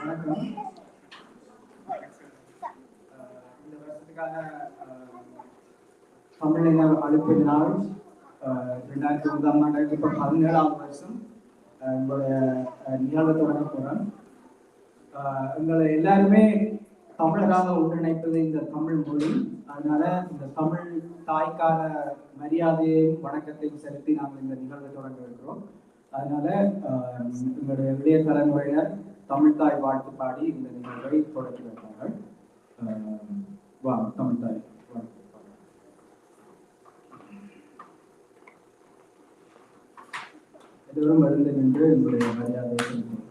வணக்கம். இந்த வருஷத்துக்கான தமிழின அழைப்பு நாள் 2009ஆம் ஆண்டு இப்போ 17ஆவது வருஷம் எங்களுடைய நிகழ்வை தொடங்க போகிறேன். எங்களை எல்லாருமே தமிழராக ஒன்றிணைப்பது இந்த தமிழ் மொழி. அதனால இந்த தமிழ் தாய்க்கான மரியாதையையும் வணக்கத்தையும் செலுத்தி நாங்கள் இந்த நிகழ்வை தொடங்க இருக்கிறோம். அதனால எங்களுடைய இளைய தலைமுறையினர் தமிழ் தாய் வாழ்த்து பாடி இந்த நிகழ்வை தொடங்கி வைப்பார்கள். வா தமிழ் தாய் வாழ்த்து பாடு. எல்லோரும் எழுந்து நின்று எங்களுடைய மரியாதையை செலுத்துவோம்.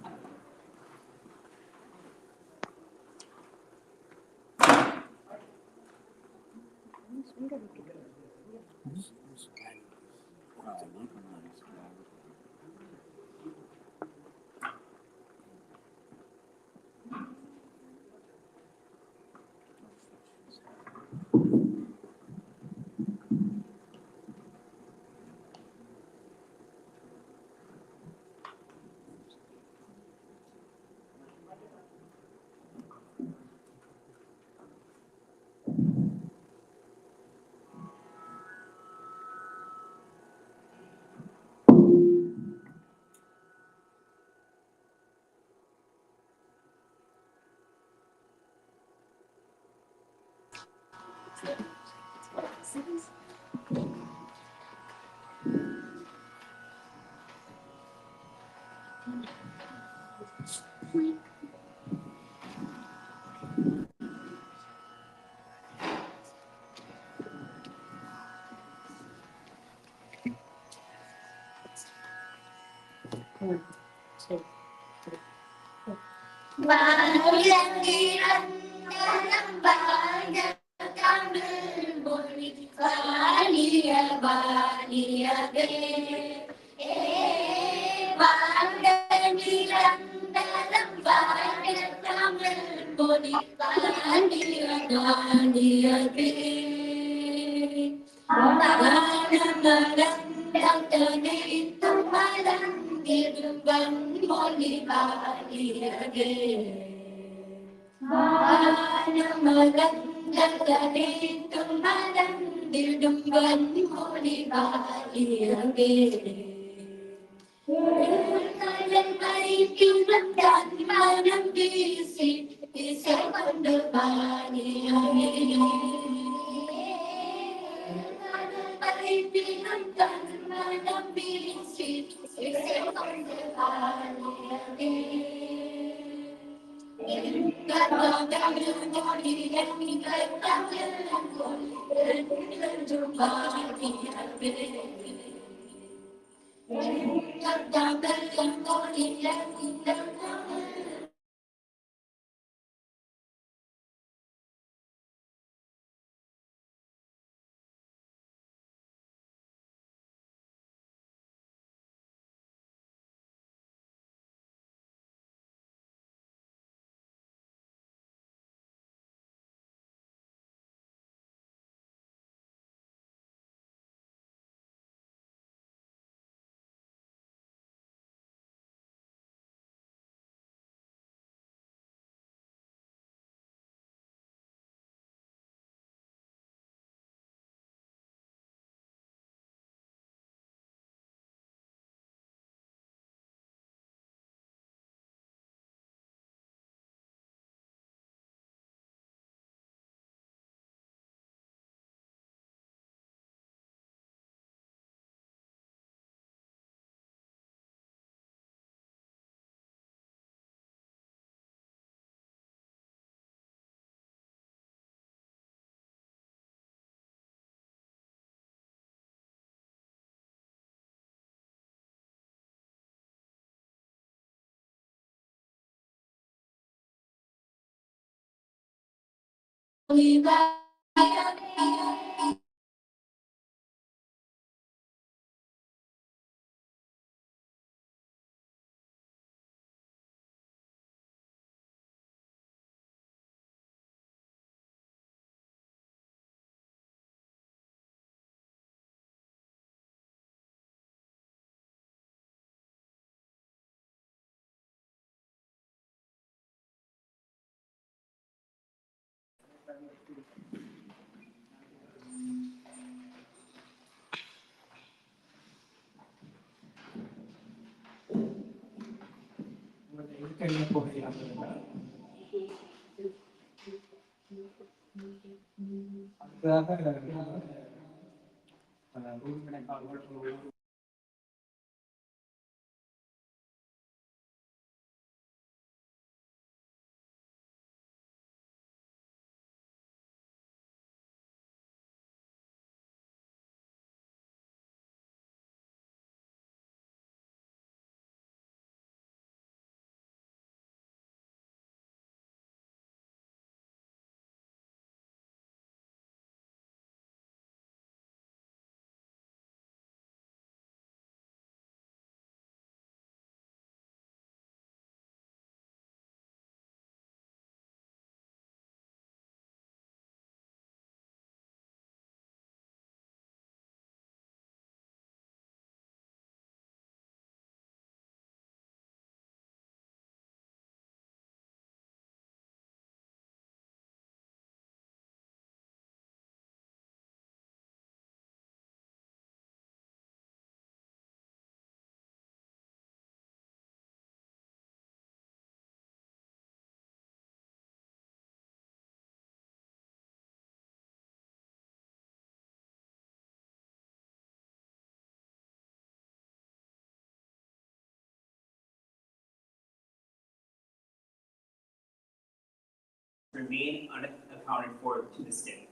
remain unaccounted for to this day.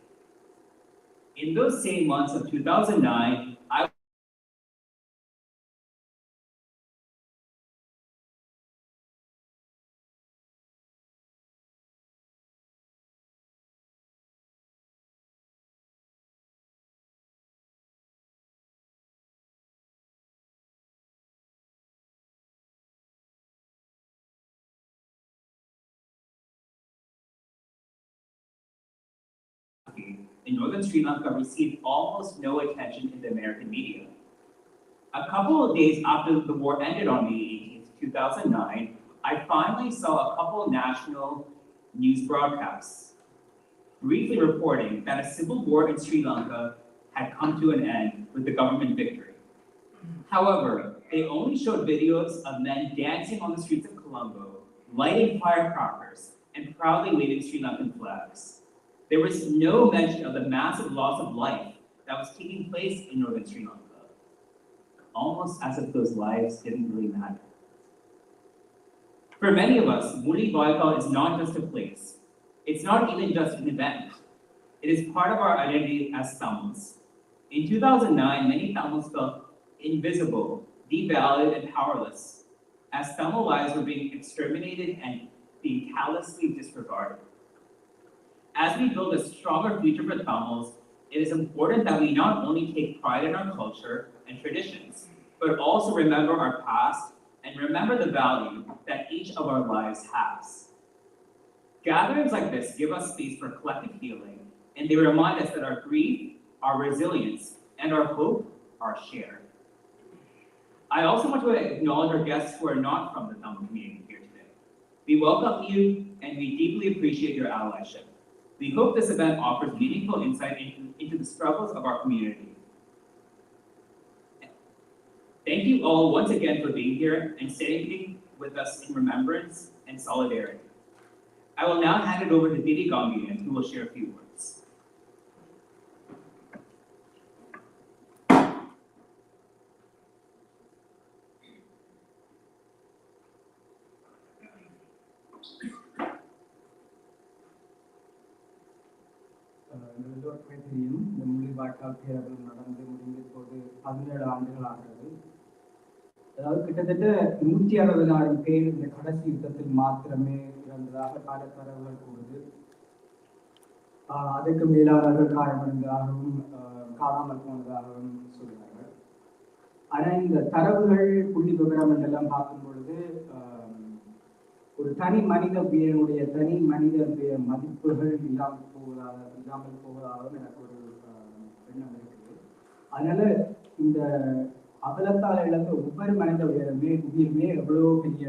In those same months of 2009, I in northern Sri Lanka received almost no attention in the American media. A couple of days after the war ended on May 18th, 2009, I finally saw a couple of national news broadcasts, briefly reporting that a civil war in Sri Lanka had come to an end with the government victory. However, they only showed videos of men dancing on the streets of Colombo, lighting firecrackers, and proudly waving Sri Lankan flags. There was no mention of the massive loss of life that was taking place in northern Sri Lanka, almost as if those lives didn't really matter. For many of us, Muli Baikal is not just a place. It's not even just an event. It is part of our identity as Tamils. In 2009, many Tamils felt invisible, devalued, and powerless, as Tamil lives were being exterminated and being callously disregarded. As we build a stronger future for Tamils, it is important that we not only take pride in our culture and traditions, but also remember our past and remember the value that each of our lives has. Gatherings like this give us space for collective healing, and they remind us that our grief, our resilience, and our hope are shared. I also want to acknowledge our guests who are not from the Tamil community here today. We welcome you, and we deeply appreciate your allyship. We hope this event offers meaningful insight into the struggles of our community. Thank you all once again for being here and standing with us in remembrance and solidarity. I will now hand it over to Didi Gambian, who will share a few words. எல்லோருக்குமே தெரியும் இந்த முள்ளி வாய்க்கால் பேரவல் நடந்து முடிந்து இப்போது 17 ஆண்டுகள் ஆகிறது. அதாவது கிட்டத்தட்ட 160,000 பேர் இந்த கடைசி யுத்தத்தில் மாத்திரமே இறந்ததாக காலத்தரவுகள் கூறுது. அதுக்கு மேலாளர்கள் காயமடைந்ததாகவும் காணாமல் போனதாகவும் சொல்கிறார்கள். ஆனால் இந்த தரவுகள் புள்ளி விவரம் எல்லாம் பார்க்கும் பொழுது ஒரு தனி மனித உயிரினுடைய தனி மனித மதிப்புகள் இல்லாமல் போவதாகவும் எனக்கு ஒரு எண்ணம் இருக்குது. அதனால இந்த அவலத்தால் இழந்த ஒவ்வொரு மனித உயிருமே எவ்வளோ பெரிய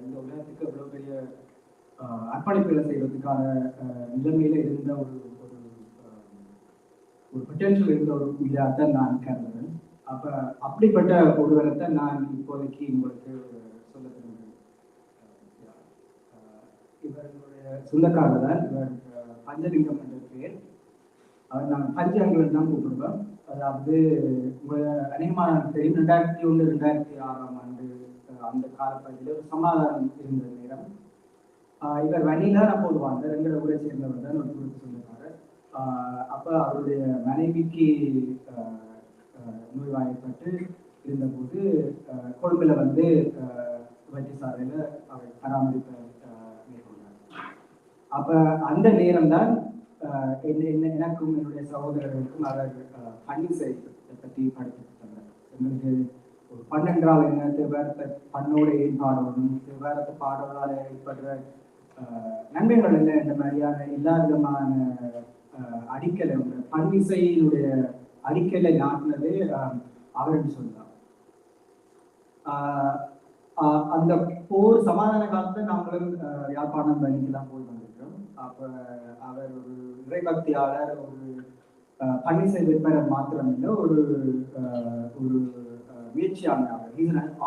இந்த உலகத்துக்கு எவ்வளோ பெரிய அர்ப்பணிப்புகளை செய்வதற்கான நிலைமையில இருந்த ஒரு பொட்டன்ஷியல் இருந்த ஒரு உயிராகத்தான் நான் கருதுகிறேன். அப்ப அப்படிப்பட்ட ஒருவரத்தை நான் இப்போதைக்கு உங்களுக்கு சொல்ல விரும்புகிறேன். இவர்களுடைய சொந்தக்காரர் தான் இவர் பஞ்சலிங்கம் என்ற பெயர். அவர் நான் பஞ்சங்கள் தான் கூப்பிடுவேன். அதாவது அநேகமாக தெரியும் 2001 2006 ஆண்டு அந்த காலப்பகுதியில் ஒரு சமாதானம் இருந்த நேரம். இவர் வன்னியில அப்போது வாழ்ந்தார். எங்களை ஊரை சேர்ந்தவர் தான் ஒரு குறித்து சொல்லியிருக்காரு. அப்ப அவருடைய மனைவிக்கு நோய்வாய்ப்பட்டு இருந்தபோது கொழும்புல வந்து வைத்தியசாலையில அவர் பராமரிப்பை மேற்கொண்டார். அப்ப அந்த நேரம் தான் எனக்கும் என்னுடைய சகோதரர்களுக்கும் அவர் பன்னிசை பற்றி படித்திருக்கிறார். எங்களுக்கு ஒரு பண்ணென்றால் என்ன, தேவாரத்தை பண்ணோட ஏன் பாடணும், தேவாரத்தை பாடுவதால் ஏற்படுற நன்மைகள் என்ன, இந்த மாதிரியான எல்லா விதமான அடிக்கலை பன்னிசையினுடைய அடிக்கலை நாட்டினது அவர் என்று சொல்லலாம். அந்த போர் சமாதான காலத்துல நாங்களும் யாழ்ப்பாணம் வணிகெல்லாம் போய் வந்திருக்கோம். அப்ப அவர் ஒரு இறைபக்தியாளர், ஒரு பன்னிசை விற்பனர் மாத்திரமில்லை, ஒரு முயற்சியாளர்,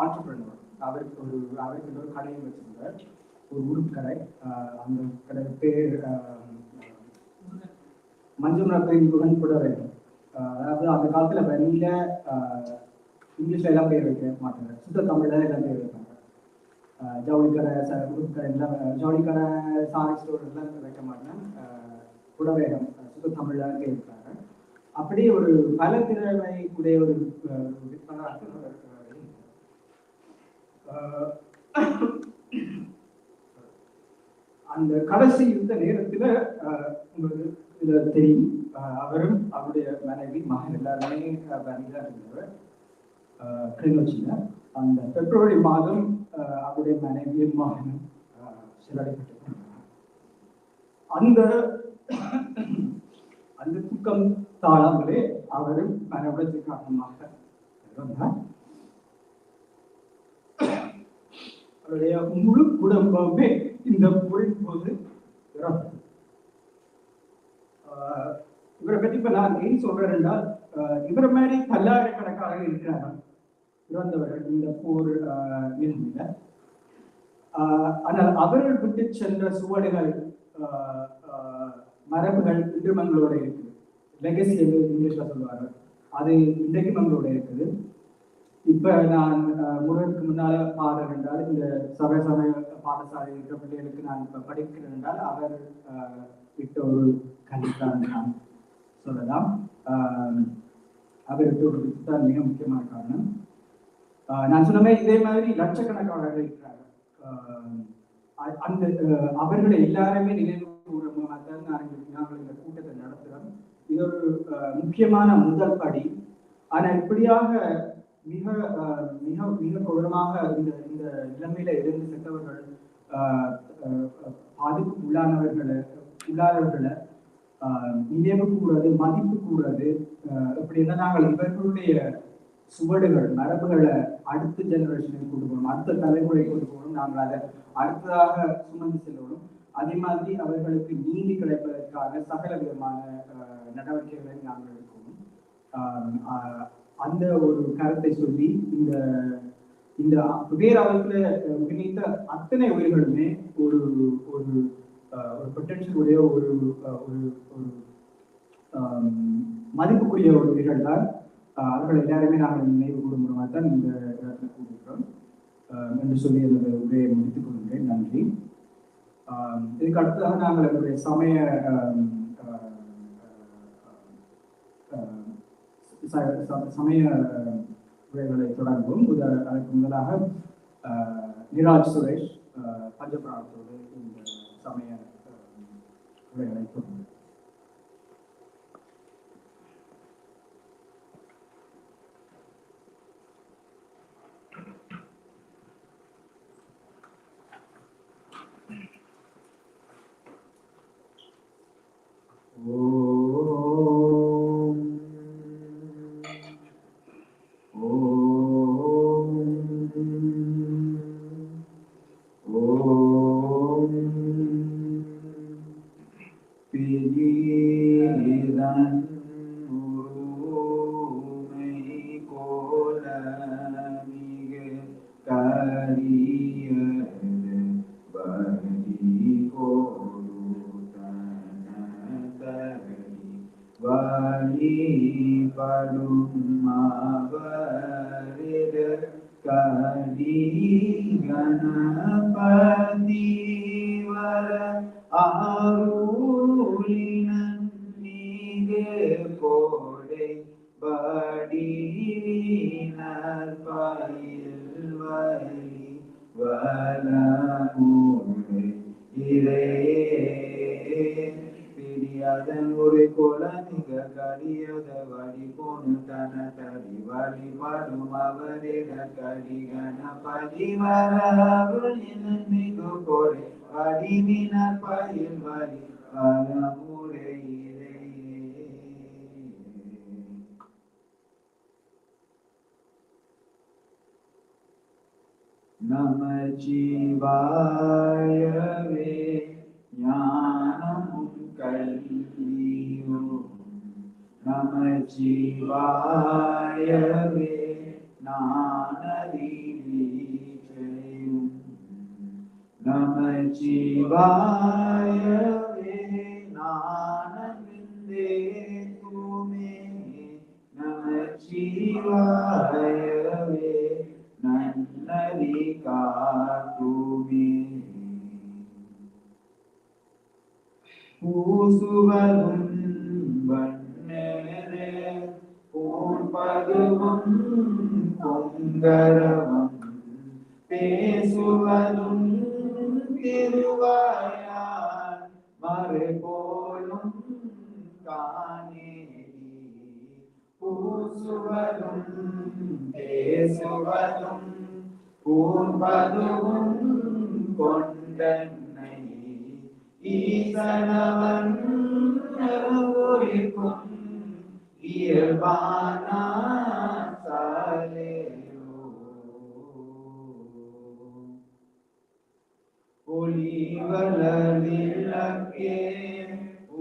ஆண்டர்பிரனர். அவருக்கு ஒரு கடையை வச்சிருந்தார், ஒரு உருப்பு கடை. அந்த கடை பேர் மஞ்சள் புகன் கூட வேண்டும். அதாவது அந்த காலத்துல வழியில இங்கிலீஷ்ல எல்லாம் பேர் வைக்க மாட்டாங்க, சுத்த தமிழ்ல எல்லாம் பேர் வைப்பாங்க. ஜவுளிக்கடை, உருப்புக்கடை எல்லாம், ஜவுளிக்கடை, சாரி ஸ்டோர் எல்லாம் வைக்க மாட்டேன், குடவேகம் சுத்த தமிழ்ல பேர் வைப்பாங்க. அப்படி ஒரு பல திறமை உடைய ஒரு விற்பனராக அந்த கடைசி யுத்த நேரத்துல உங்களுக்கு இதுல தெரியும், அவரும் அவருடைய மனைவி மகன் எல்லாருமே வணிகா இருந்தவர். கிளிநொச்சியில அந்த பிப்ரவரி மாதம் அவருடைய மனைவியும் மகனும் சிலடைப்பட்டு அந்த துக்கம் தாழாமலே அவரும் மனவுடைச்சு காரணமாக இருந்தார். அவருடைய முழு குடும்பமே இந்த போரின் போது இறந்தது. இவரை பற்றி இப்ப நான் ஏன் சொல்றேன் என்றால், இவரை மாதிரி பல்லாயிரக்கணக்காக இருக்கிறார்கள் இறந்தவர்கள் இந்த போர் நிகழ்வுல. ஆனால் அவர்கள் விட்டு சென்ற சுவடுகள், மரபுகள் இன்றும் எங்களோட இருக்குது. லெகசி என்று இங்கிலீஷ்ல சொல்லுவார்கள், அது இன்றைக்கும் எங்களோட இருக்குது. இப்ப நான் முருகனுக்கு முன்னால பாடுறேன் என்றால், இந்த சமய பாடசாலை இருக்கிற பிள்ளைகளுக்கு நான் இப்ப படிக்கிறேன் என்றால் அவர் விட்ட ஒரு கல்விதான் நான் சொல்லலாம். அவர் விட்ட ஒரு தான் மிக முக்கியமான காரணம். நான் சொன்னமே இதே மாதிரி லட்சக்கணக்காக இருக்கிறார்கள். அந்த அவர்களை எல்லாருமே நினைவு கூற மூலமாக நாங்கள் இந்த கூட்டத்தை நடத்துகிறோம். இது ஒரு முக்கியமான முதல் படி. ஆனா இப்படியாக மிக மிக மிக கொடூரமாக இந்த நிலைமையில இருந்து சென்றவர்கள், பாதிப்பு உள்ளானவர்களை நினைவு கூறுறது, மதிப்பு கூறுறது, எப்படின்னா நாங்கள் இவர்களுடைய சுவடுகள், மரபுகளை அடுத்த ஜெனரேஷனுக்கு கொண்டு போகணும், அடுத்த தலைமுறை கொண்டு போகணும், நாங்கள் அதை அடுத்ததாக சுமந்து செல்லணும். அதே மாதிரி அவர்களுக்கு நீதி கிடைப்பதற்கான சகல விதமான நடவடிக்கைகளை நாங்கள் எடுக்கணும். அந்த ஒரு கருத்தை சொல்லி இந்த பேராவத்துல பிணைத்த அத்தனை உயிர்களுமே ஒரு ஒரு ஒரு பொட்டன்ஷியல் உடைய ஒரு மதிப்புக்குரிய ஒரு உயிர்கள் தான். அவர்கள் எல்லாருமே நாங்கள் நினைவு கூறும் மூலமாக தான் இந்த இடத்துல கூறுகிறோம் என்று சொல்லி என்னுடைய உரையை முடித்துக் கொள்கிறேன். நன்றி. இதுக்கு அடுத்ததாக நாங்கள் என்னுடைய சமய உரைகளை தொடங்குவோம். அதற்கு முதலாக நிராஜ் சுரேஷ் பஞ்சபிராணத்தோடு இந்த சமய உரைகளை தொடங்குவோம். பதிவர ஆரூலினன் நீகு கோடை படினர் பயில் வலி வலமுறை பிடியாதன் ஒரு குலமிக கடியத வழி போனு தன தடி வழிபடும் அவரிட கடிகன பதிவரவு கோடை வடிவினர் பயில் வழி வலமுறை நமச்சிவாயவே ஞானமும் கல்வியும் நமச்சிவாயவே ஞானதீட்சையும் நமச்சிவாயவே ஞானவிந்தே தூமே நமச்சிவாயவே நன்னதி காத்துமே பூசுவதும் வண்ணரே பூர்பதுவும் பொங்கரவம் பேசுவதும் திருவாயார் மறுபோலும் காணேடி பூசுவதும் பேசுவதும் பூர்பதுவும் கொண்டன்னை ஈசனவன் ஒழிக்கும் இயல்பான சாலேயோ ஒளிவளவிளக்கே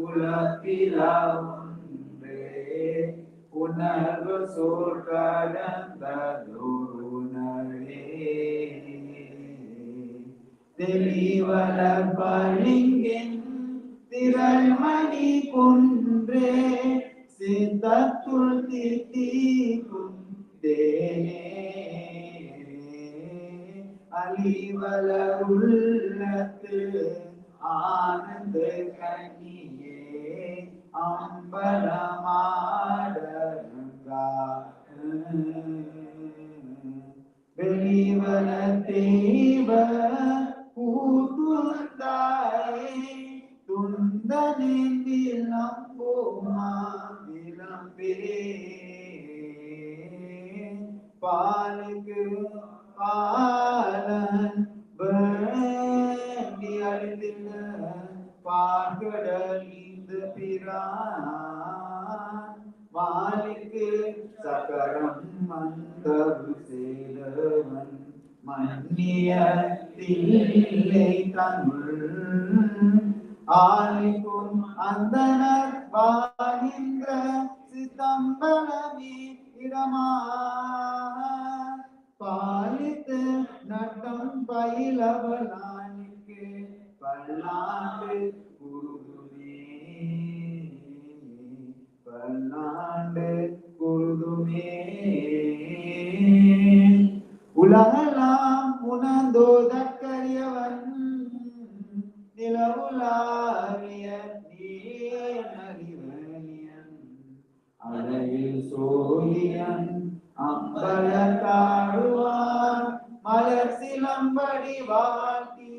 உலப்பிலா ஒன்றே உணர்வு சோர்கடந்ததுணரே தெளிவளர் பளிங்கின் திரள்மணி குன்றே சித்தத்துள் தித்திக்கும் தேனே அலிவளர் உள்ளத்து ஆனந்த கனியே அம்பலமாடங்கா வெளிவன தேவ கூத்துந்தாயே துந்தனில் நம்போமா விளம்பே பாலுக்கு பாலன் வேண்டி அழிந்திட பார்க்கடல் இந்த பிரான் மாலிக்கு சக்கரம் மந்தரு சேரவன் மன்னிய தில்லை தமிழ் ஆலிக்கும் அந்தனர் வாழ்கின்ற சித்தம்பலமே இடமா பாலித்து நட்டம் பயிலவனானுக்கு பல்லாண்டு குருதுமே பல்லாண்டு குருதுமே உலகலாம் உணர்ந்தோதற்கரியவன் நிலவுலாவிய நீயன் அலையில் சோழியன் அம்பல காடுவான் மலர் சிலம்படி வாழ்த்தி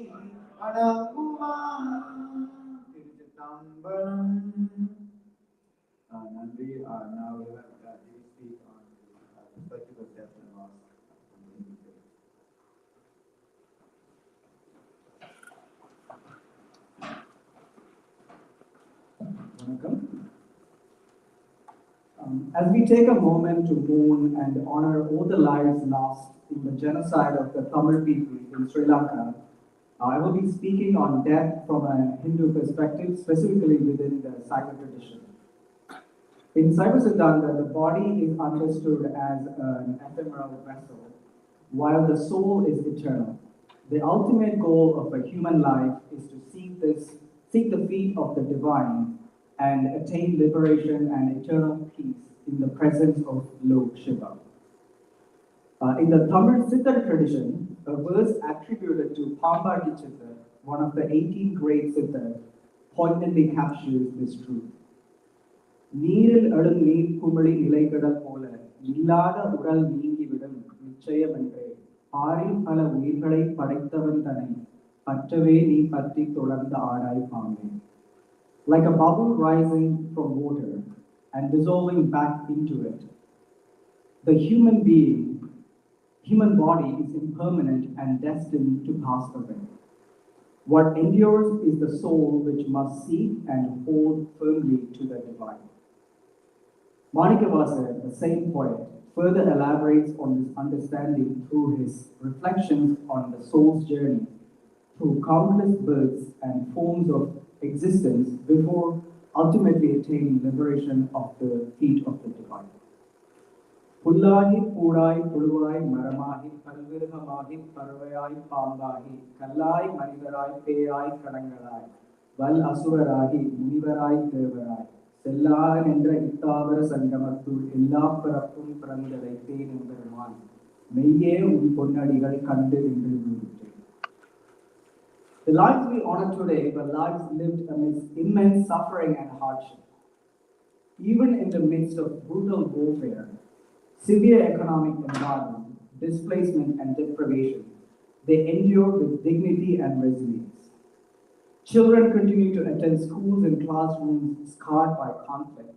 அடங்குவான் திருச்சிற்றம்பலம். நன்றி. Now we will speak on the perspective of death and loss. As we take a moment to mourn and honor all the lives lost in the genocide of the Tamil people in Sri Lanka, I will be speaking on death from a Hindu perspective, specifically within the Saiva tradition. In Saiva Siddhanta, the body is understood as an ephemeral vessel, while the soul is eternal. The ultimate goal of a human life is to seek the feet of the divine and attain liberation and eternal peace in the presence of Lord Shiva. In the Tamil Siddha tradition, a verse attributed to Pambadi Chitta, one of the 18 great Siddhas, poignantly captures this truth. நீரில் எழும் நீர் குமிழி நிலைகடல் போல இல்லாத உடல் நீங்கிவிடும் நிச்சயமென்றே ஆறில் பல உயிர்களை படைத்தவன் தன்னை பற்றவே நீ பற்றி தொடர்ந்த ஆடாய் Bombay. Like a bubble rising from water and dissolving back into it, the human body is impermanent and destined to pass away. What endures is the soul which must seek and hold firmly to the divine. Manikavasa, the same poet, further elaborates on this understanding through his reflections on the soul's journey through countless births and forms of existence before ultimately attaining liberation of the feet of the divine. புல்லாகி பூடாய் புழுவாய் மரமாகி பல்விருகமாகி பறவையாய் பாம்பாகி கல்லாய் மனிதராய் பேயாய் கடங்களாய் வல் அசுரராகி முனிவராய் தேவராய் செல்லான் என்ற இத்தாவர சங்கமத்துள் எல்லா பிறப்பும் பிறந்தடைத்தேன் என்பெருமான் மெய்யே உன் பொன்னடிகள் கண்டு என்று விரும்புகிறேன். The lives we honor today were lives lived amidst immense suffering and hardship. Even in the midst of brutal warfare, severe economic environment, displacement and deprivation, they endured with dignity and resilience. Children continue to attend schools and classrooms scarred by conflict.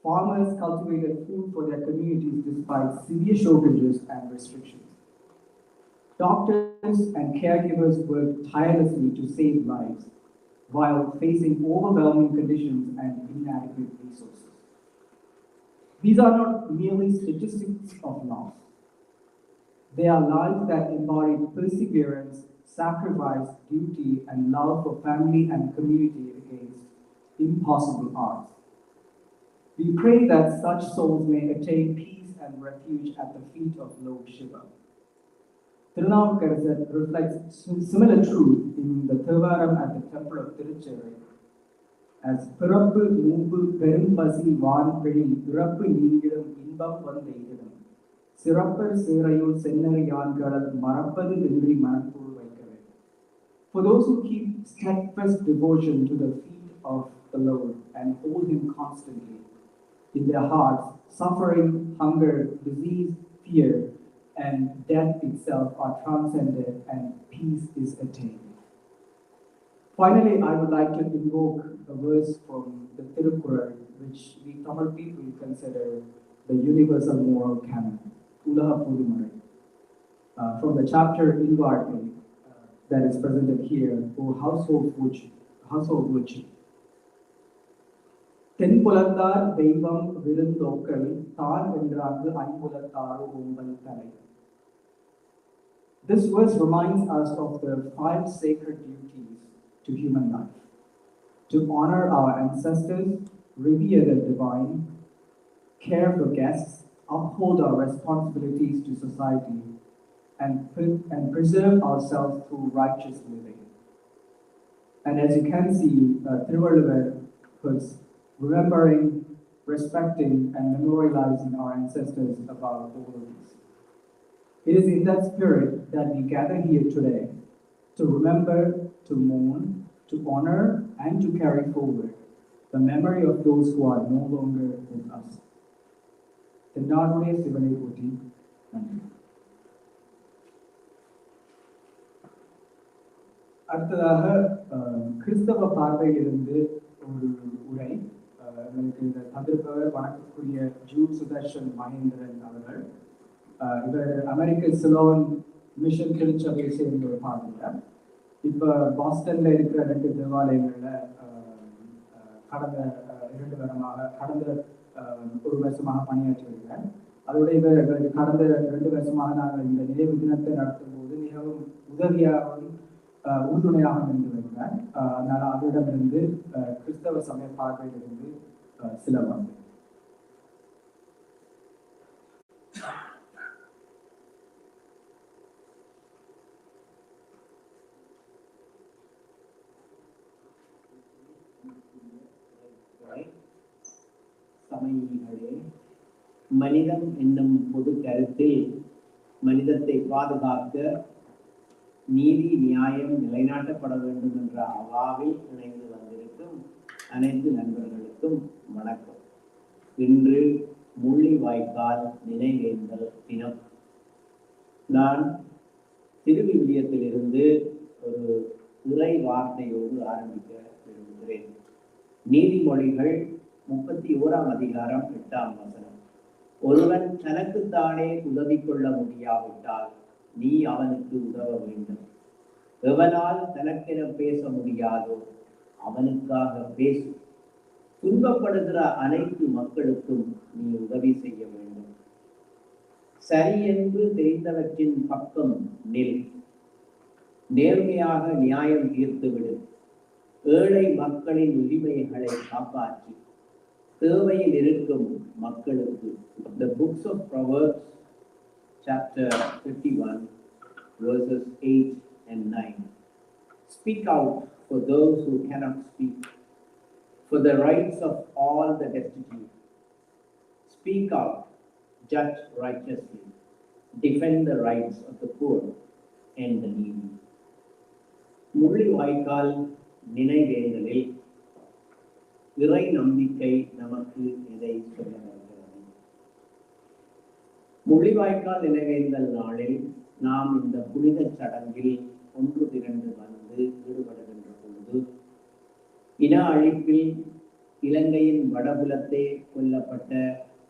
Farmers cultivated food for their communities despite severe shortages and restrictions. Doctors and caregivers worked tirelessly to save lives while facing overwhelming conditions and inadequate resources. These are not merely statistics of loss. They are lives that embody perseverance, sacrifice, duty, and love for family and community against impossible odds. We pray that such souls may attain peace and refuge at the feet of Lord Shiva. Tirunavukarathar reflects similar truth in the Thevaram at the temple of Tiruchirappalli as பிறப்பு மூப்பு பெரும் பசி வான் பிழி பிறப்பு நீங்கிடும் இன்பம் வந்தெய்திடும் சிறப்பர் சேரையுள் சென்னரை யான்கடல் மறப்பது வென்றி மனத்தோடு வைக்கவே. For those who keep steadfast devotion to the feet of the Lord and hold him constantly in their hearts, suffering, hunger, disease, fear, and death itself are transcended and peace is attained. Finally, I would like to invoke a verse from the Tirukkural, which we Tamil people consider the universal moral canon, Ulaha Pudumazhai, from the chapter Invarthay that is presented here, O household witch. தென்புலத்தார் தெய்வம் விருந்தோக்கல் தான் வென்றாங்கு ஐம்புலத்தாறு ஓம்பல் தலை. This verse reminds us of the 5 sacred duties to human life: to honor our ancestors, revere the divine, care for guests, uphold our responsibilities to society, and preserve ourselves through righteous living. And as you can see, Thiruvalluvar puts remembering, respecting, and memorializing our ancestors about all of this. It is in that spirit that we gather here today to remember, to mourn, to honor, and to carry forward the memory of those who are no longer with us. தென்னாடுடைய சிவனை போற்றி. நன்றி. அடுத்ததாக கிறிஸ்தவ பார்வையிலிருந்து ஒரு உரை எங்களுக்கு இந்த தந்திருப்பவர் வணக்கக்கூடிய ஜூட் சுதர்ஷன் மகேந்திரன் அவர்கள். இவர் அமெரிக்க சிலோன் மிஷன் திருச்சபையை சேர்ந்த ஒரு பாதிரியார். இப்போ பாஸ்டன்ல இருக்கிற 2 தேவாலயங்கள்ல கடந்த 1 வருஷமாக பணியாற்றி வருகிறார். அதோட இவர்களுக்கு கடந்த 2 வருஷமாக நாங்கள் இந்த நினைவு தினத்தை நடத்தும் போது மிகவும் உதவியாகவும் உறுதுணையாக இருந்து வருகிறார். அதனால அவரிடமிருந்து கிறிஸ்தவ சமய பார்வையிலிருந்து சில வார்த்தை. சமயிகளே, மனிதம் என்னும் பொது கருத்தில் மனிதத்தை பாதுகாக்க நீதி நியாயம் நிலைநாட்டப்பட வேண்டும் என்ற அவாவில் இணைந்து வந்திருக்கும் அனைத்து நண்பர்களுக்கும் வணக்கம். இன்று முள்ளிவாய்க்கால் நினைவேந்தல் தினம். நான் திருவிவிலியத்திலிருந்து ஒரு உரை வார்த்தையோடு ஆரம்பிக்க விரும்புகிறேன். நீதிமொழிகள் 31 அதிகாரம் 8 வசனம். ஒருவன் தனக்குத்தானே உதவி கொள்ள முடியாவிட்டால் நீ அவனுக்கு உதவ வேண்டும். எவனால் தனக்கென பேச முடியாதோ அவனுக்காக பேசு. துன்பப்படுகிற அனைத்து மக்களுக்கும் நீ உதவி செய்ய வேண்டும். சரி என்று தெரிந்தவற்றின் பக்கம் நில். நேர்மையாக நியாயம் தீர்த்துவிடு. ஏழை மக்களின் உரிமைகளை காப்பாற்றி தேவையில் இருக்கும் மக்களுக்கு. The books of Proverbs chapter 51 verses 8 and 9. Speak out for those who cannot speak, for the rights of all the destitute. Speak out, judge righteously, defend the rights of the poor and the needy. Mullivaikkal நினைவேந்தலில் இறை நம்பிக்கை நமக்கு எதை சொல்ல வருகிறது? முள்ளிவாய்க்கால் நினைவேந்தல் நாளில் நாம் இந்த புனித சடங்கில் ஒன்று திரண்டு வந்து ஈடுபடுகின்ற பொழுது இன அழிப்பில் இலங்கையின் வடபுலத்தே கொல்லப்பட்ட,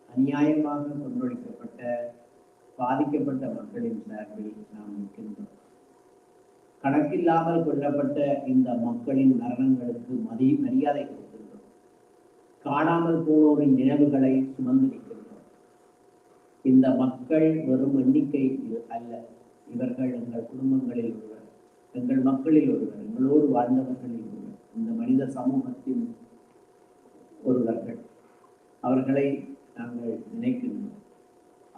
அநியாயமாக கொன்றொழிக்கப்பட்ட, பாதிக்கப்பட்ட மக்களின் சார்பில் நாம் நிற்கின்றோம். கணக்கில்லாமல் கொல்லப்பட்ட இந்த மக்களின் மரணங்களுக்கு மரியாதை கொடுக்கின்றோம். காணாமல் போனோரின் நினைவுகளை சுமந்திருக்கின்றோம். இந்த மக்கள் வெறும் எண்ணிக்கை அல்ல. இவர்கள் எங்கள் குடும்பங்களில் ஒருவர், எங்கள் மக்களில் ஒருவர், எங்களோடு வாழ்ந்தவர்களில் ஒருவர், இந்த மனித சமூகத்தின் ஒருவர்கள். அவர்களை நாங்கள் நினைக்கின்றோம்.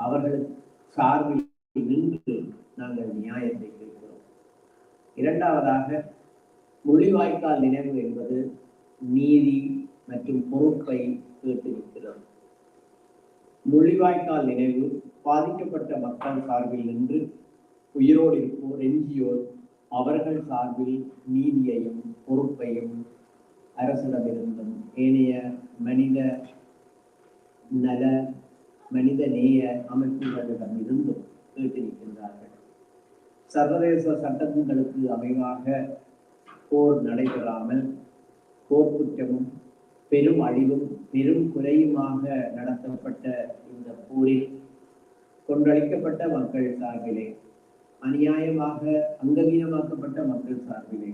அவர்கள் சார்பில் நின்று நாங்கள் நியாயத்தை கேட்கிறோம். இரண்டாவதாக, முள்ளிவாய்க்கால் நினைவு என்பது நீதி மற்றும் பொறுப்பை கேட்டிருக்கிறது. முள்ளிவாய்க்கால் நினைவு பாதிக்கப்பட்ட மக்கள் சார்பில் நின்று உயிரோடு இருப்போர், எஞ்சியோர், அவர்கள் சார்பில் நீதியையும் பொறுப்பையும் அரசிடமிருந்தும் ஏனைய மனித நல மனித நேய அமைப்புகளிடமிருந்தும் கேட்டிருக்கின்றார்கள். சர்வதேச சட்டங்களுக்கு அமைவாக போர் நடைபெறாமல் போர்க்குற்றமும் பெரும் அழிவும் பெரும் குறையுமாக நடத்தப்பட்ட இந்த போரில் கொன்றளிக்கப்பட்ட மக்கள் சார்பிலே, அநியாயமாக அங்கவீனமாக்கப்பட்ட மக்கள் சார்பிலே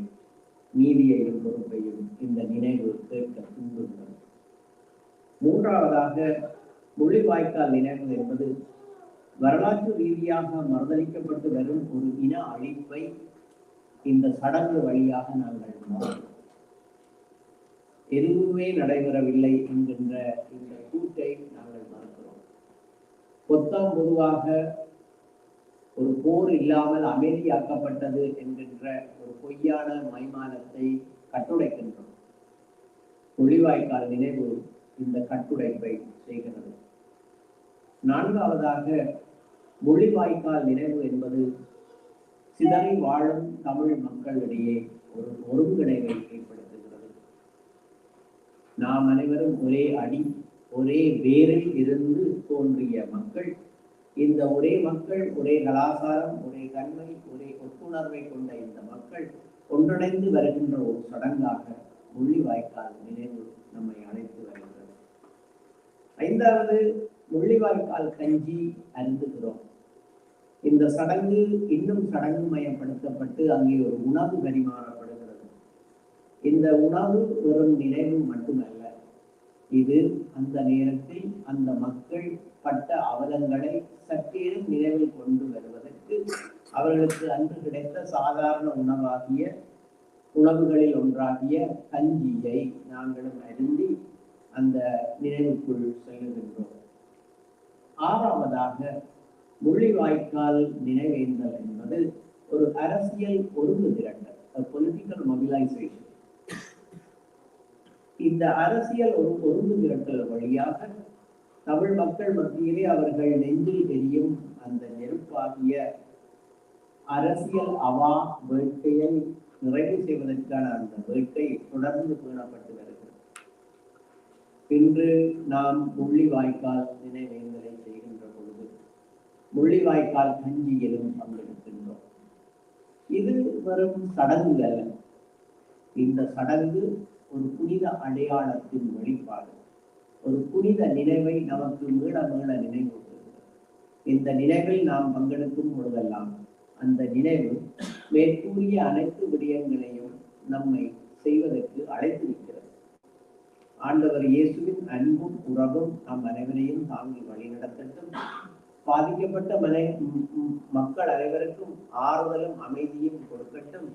நீதியையும் பொறுப்பையும் இந்த நினைவு கேட்க தூண்டுகிறது. மூன்றாவதாக, முள்ளிவாய்க்கால் நினைவு என்பது வரலாற்று ரீதியாக மறுதளிக்கப்பட்டு வரும் ஒரு இன அழிப்பை இந்த சடங்கு வழியாக நாங்கள் மாற்றோம். எதுவுமே நடைபெறவில்லை என்கின்ற இந்த கூட்டை நாங்கள் மறுக்கிறோம். பொத்தாம் பொதுவாக ஒரு போர் இல்லாமல் அமைதியாக்கப்பட்டது என்கின்ற ஒரு பொய்யான மைமானத்தை கட்டுடைக்கின்றோம். முள்ளிவாய்க்கால் நினைவு இந்த கட்டுடைப்பை செய்கிறது. நான்காவதாக, முள்ளிவாய்க்கால் நினைவு என்பது சிதறி வாழும் தமிழ் மக்களிடையே ஒரு ஒருங்கிணைவை ஏற்படுத்துகிறது. நாம் அனைவரும் ஒரே அடி, ஒரே வேரில் இருந்து தோன்றிய மக்கள். இந்த ஒரே மக்கள், ஒரே கலாச்சாரம், ஒரே தன்மை, ஒரே ஒட்டுணர்வை கொண்ட இந்த மக்கள் ஒன்றிணைந்து வருகின்ற ஒரு சடங்காக முள்ளிவாய்க்கால் நினைவு நம்மை அழைத்து வருகிறது. ஐந்தாவது, முள்ளிவாய்க்கால் கஞ்சி அருந்துகிறோம். இந்த சடங்கு இன்னும் சடங்கு மயப்படுத்தப்பட்டு அங்கே ஒரு உணவு பரிமாறப்படுகிறது. இந்த உணவு வெறும் நினைவு மட்டுமல்ல, இது அந்த நேரத்தில் அந்த மக்கள் பட்ட அவலங்களை சற்றேனும் நினைவில் கொண்டு வருவதற்கு அவர்களுக்கு அன்று கிடைத்த சாதாரண உணவுகளில் ஒன்றாகிய கஞ்சியை நாங்களும் அருந்தி அந்த நினைவுக்குள் செல்லுகின்றோம். ஆறாவதாக, முள்ளிவாய்க்கால் நினைவேந்தல் என்பது ஒரு அரசியல் ஒருங்கு திரட்டல், பொலிட்டிக்கல் மொபிலைசேஷன். இந்த அரசியல் ஒருங்கு திரட்டல் வழியாக தமிழ் மக்கள் மத்தியிலே அவர்கள் நெஞ்சில் எரியும் அந்த நெருப்பாக நிகழ்வாகிய அரசியல் அவா வேட்கையை நிறைவு செய்வதற்கான அந்த வேட்கை தொடர்ந்து பேணப்பட்டு வருகிறது. இன்று நாம் முள்ளிவாய்க்கால் நினைவேந்தலை செய்கின்ற பொழுது முள்ளிவாய்க்கால் கஞ்சியிலும் பங்கெடுக்கின்றோம். இது வெறும் சடங்கு அல்ல. இந்த சடங்கு ஒரு புனித அடையாளத்தின் வெளிப்பாடு, ஒரு புனித நினைவை நமக்கு மீள மீள நினைவூட்டுகிறது. இந்த நினைவில் நாம் பங்கெடுக்கும் பொழுதெல்லாம் அந்த நினைவு மேற்கூறிய அனைத்து விடயங்களையும் நம்மை செய்வதற்கு அழைத்திருக்கிறது. ஆண்டவர் இயேசுவின் அன்பும் உறவும் நம் அனைவரையும் தாங்கி வழிநடத்தட்டும். பாதிக்கப்பட்ட மக்கள் அனைவருக்கும் ஆறுதலும் அமைதியும் கொடுக்கட்டும்.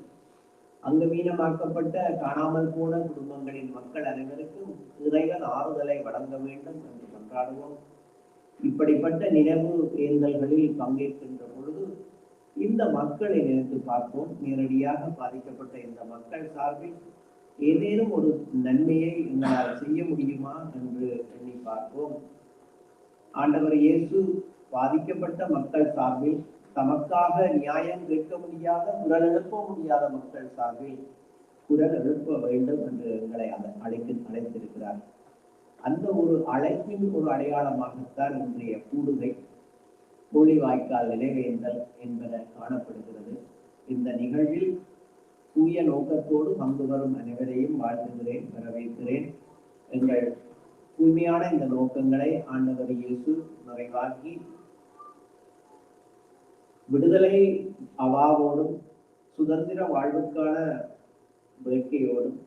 அங்கவீனமாக்கப்பட்ட காணாமல் போன குடும்பங்களின் மக்கள் அனைவருக்கும் இறைவன் ஆறுதலை வழங்க வேண்டும் என்று கொண்டாடுவோம். இப்படிப்பட்ட நினைவு ஏந்தல்களில் பங்கேற்கின்ற பொழுது இந்த மக்களை நினைத்து பார்ப்போம். நேரடியாக பாதிக்கப்பட்ட இந்த மக்கள் சார்பில் ஏதேனும் ஒரு நன்மையை எங்களால் செய்ய முடியுமா என்று எண்ணி பார்ப்போம். ஆண்டவர் இயேசு பாதிக்கப்பட்ட மக்கள் சார்பில் தமக்காக நியாயம் கேட்க முடியாத, குரல் எழுப்ப முடியாத மக்கள் சார்பில் குரல் எழுப்ப வேண்டும் என்று எங்களை அழைத்திருக்கிறார். அந்த ஒரு அழைப்பின் ஒரு அடையாளமாகத்தான் இன்றைய கூடுகை முள்ளிவாய்க்கால் நினைவேந்தல் என்பன காணப்படுகிறது. இந்த நிகழ்வில் தூய நோக்கத்தோடு பங்கு வரும் அனைவரையும் வாழ்த்துகிறேன், வரவேற்கிறேன். எங்கள் தூய்மையான இந்த நோக்கங்களை ஆண்டவர் இயேசு நிறைவாக்கி விடுதலை அவாவோடும் சுதந்திர வாழ்வுக்கான வேட்கையோடும்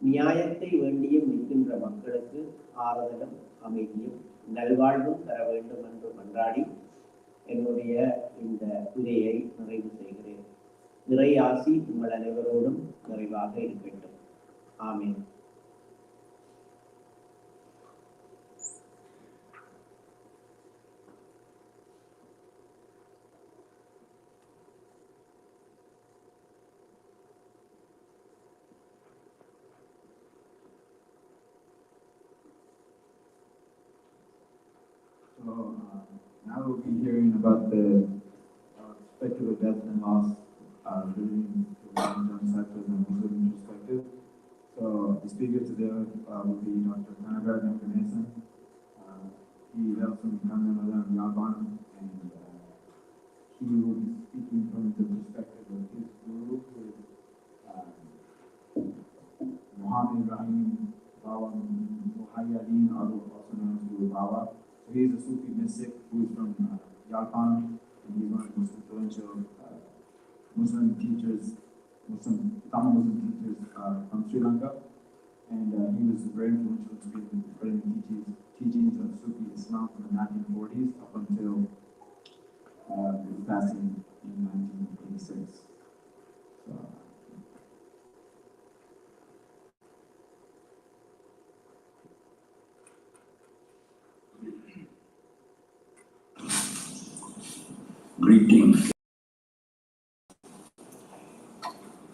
நியாயத்தை வேண்டியும் நிற்கின்ற மக்களுக்கு ஆறுதலும் அமைதியும் நல்வாழ்வும் தர வேண்டும் என்று மன்றாடி என்னுடைய இந்த உரையை நிறைவு செய்கிறேன். இறை ஆசி உங்கள் அனைவரோடும் நிறைவாக இருக்கட்டும். ஆமென். So now we'll be hearing about the spectacle death and loss relating to genocide from a Muslim perspective. So the speaker today will be Dr. Kanagard Nakanesan. He hails from Kamanadan, Yaban, and he will be speaking from the perspective of his guru, who is Muhammad Rahim Bawa Muhayyadin, also known as Guru Bawa. So he is a Sufi mystic who is from Yaban, and he's one of the most influential Muslim teachers, Tamil Muslim teachers from Sri Lanka. And he was very influential in spreading teachings of Sufi Islam from the 1940s up until his passing in 1986. So, greetings.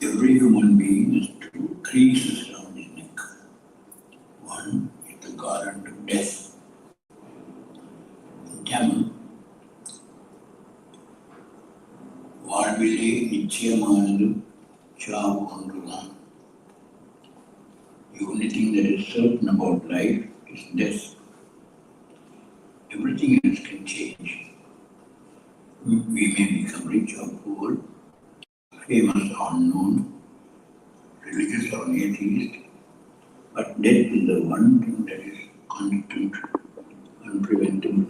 Every human being has two creases around his neck. One is the garland of death. In Tamil, வாழ்விலே நிச்சயமானது சாவு ஒன்றுதான். The only thing that is certain about life is death. Everything else can change. We may become rich or poor, famous or unknown, religious or atheist, but death is the one thing that is constant, unpreventable,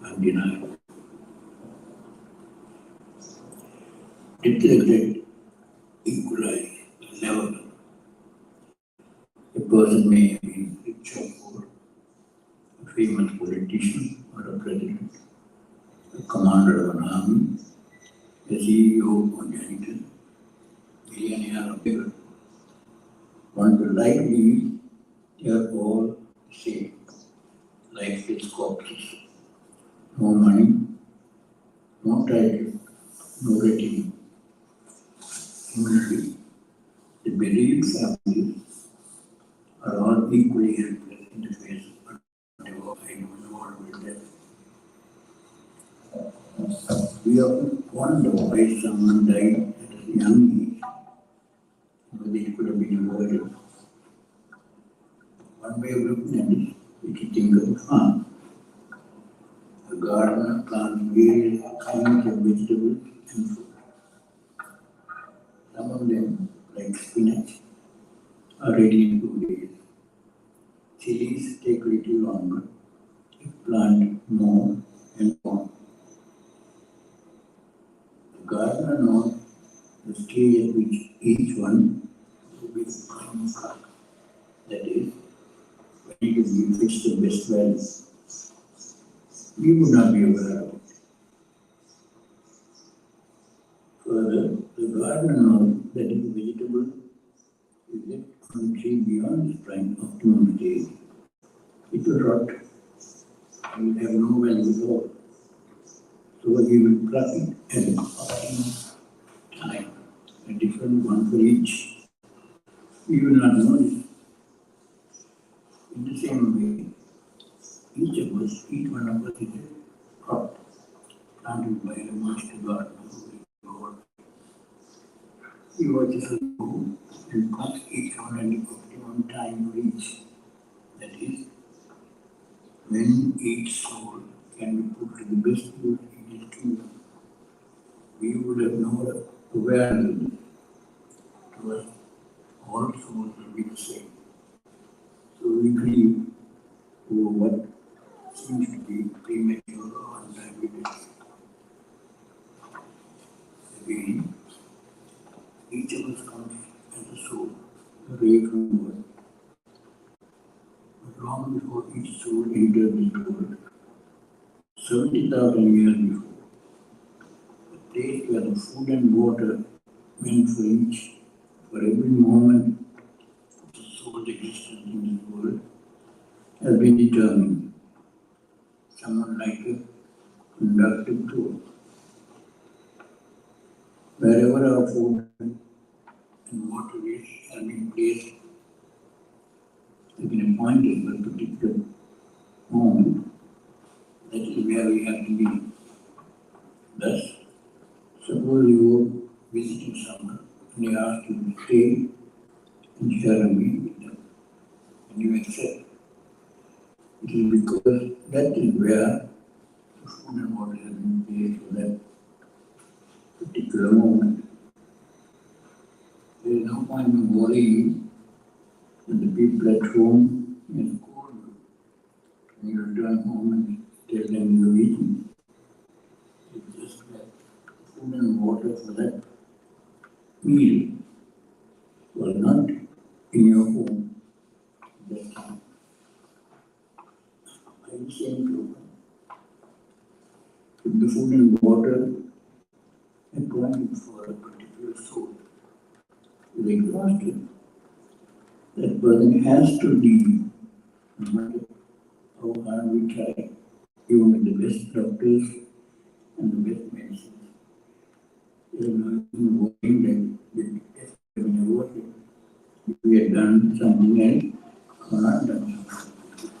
undeniable. Death is exact, equalize, never. A person may have been rich or poor, a famous politician or a president, a commander of an army, a CEO or janitor, millionaire or bigger. Once the life leaves, they are all the same, lifeless corpses. No money, no title, no rating. Humanity, the bereaved families are all equally helpless in the face of I don't know what will death. We often wonder why someone died at a young age, whether it could have been avoided. One way of looking at it, we could think of a farm. A gardener plants various kinds of vegetables and fruit. Some of them, like spinach, are ready in 2 days. Chilies take a little longer, plant more and more. The gardener knows the stage at which each one will be coming from. That is, when it will fix the best value. We would not be aware of it. Further, the gardener knows that if a vegetable is left on the tree beyond its prime optimum stage, it will rot and will have no value at all. So he will pluck it at an optimum time, a different one for each. We will not know this. In the same way, each one of us is a crop planted by a master gardener who is He watches us grow and plucks each one at the optimum time for each. That is, when each soul can be put to the best use in his kingdom. We would have no awareness to us, all souls will be the same. So we grieve over what seems to be premature or untimely death. Again, each of us comes as a soul, away from the world. But long before each soul entered this world, 70,000 years before, the place where the food and water meant for each, for every moment of the soul's existence in this world, has been determined. Somewhat like a conductive tour. Wherever our food and water is has been placed, has been appointed for a particular moment, that is where we have to be. Thus, suppose you were visiting someone and they ask you to stay and share a meal with them, and you accept. It is because that is where the food and water has been placed for that particular moment. There is no point in worrying that the people at home may scold you when you return home and tell them you're eating. It's just that food and water for that meal was not in your home at that time. By the same token, if the food and water appointed for a particular soul is exhausted, that person has to leave, no matter how hard we try, even with the best doctors and the best medicines. There is no worrying that the test has been aborted. If we had done something else or not done something,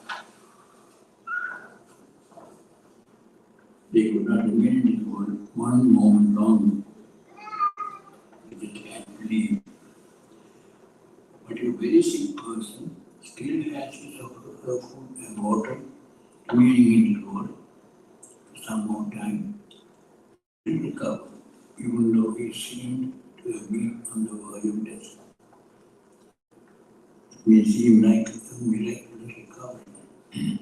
they could not remain in this world one moment longer. They can't leave. But a very sick person still has his or her food and water remaining in his world for some more time to recover, even though he seemed to have been on the verge of death. It may seem like a miraculous recovery.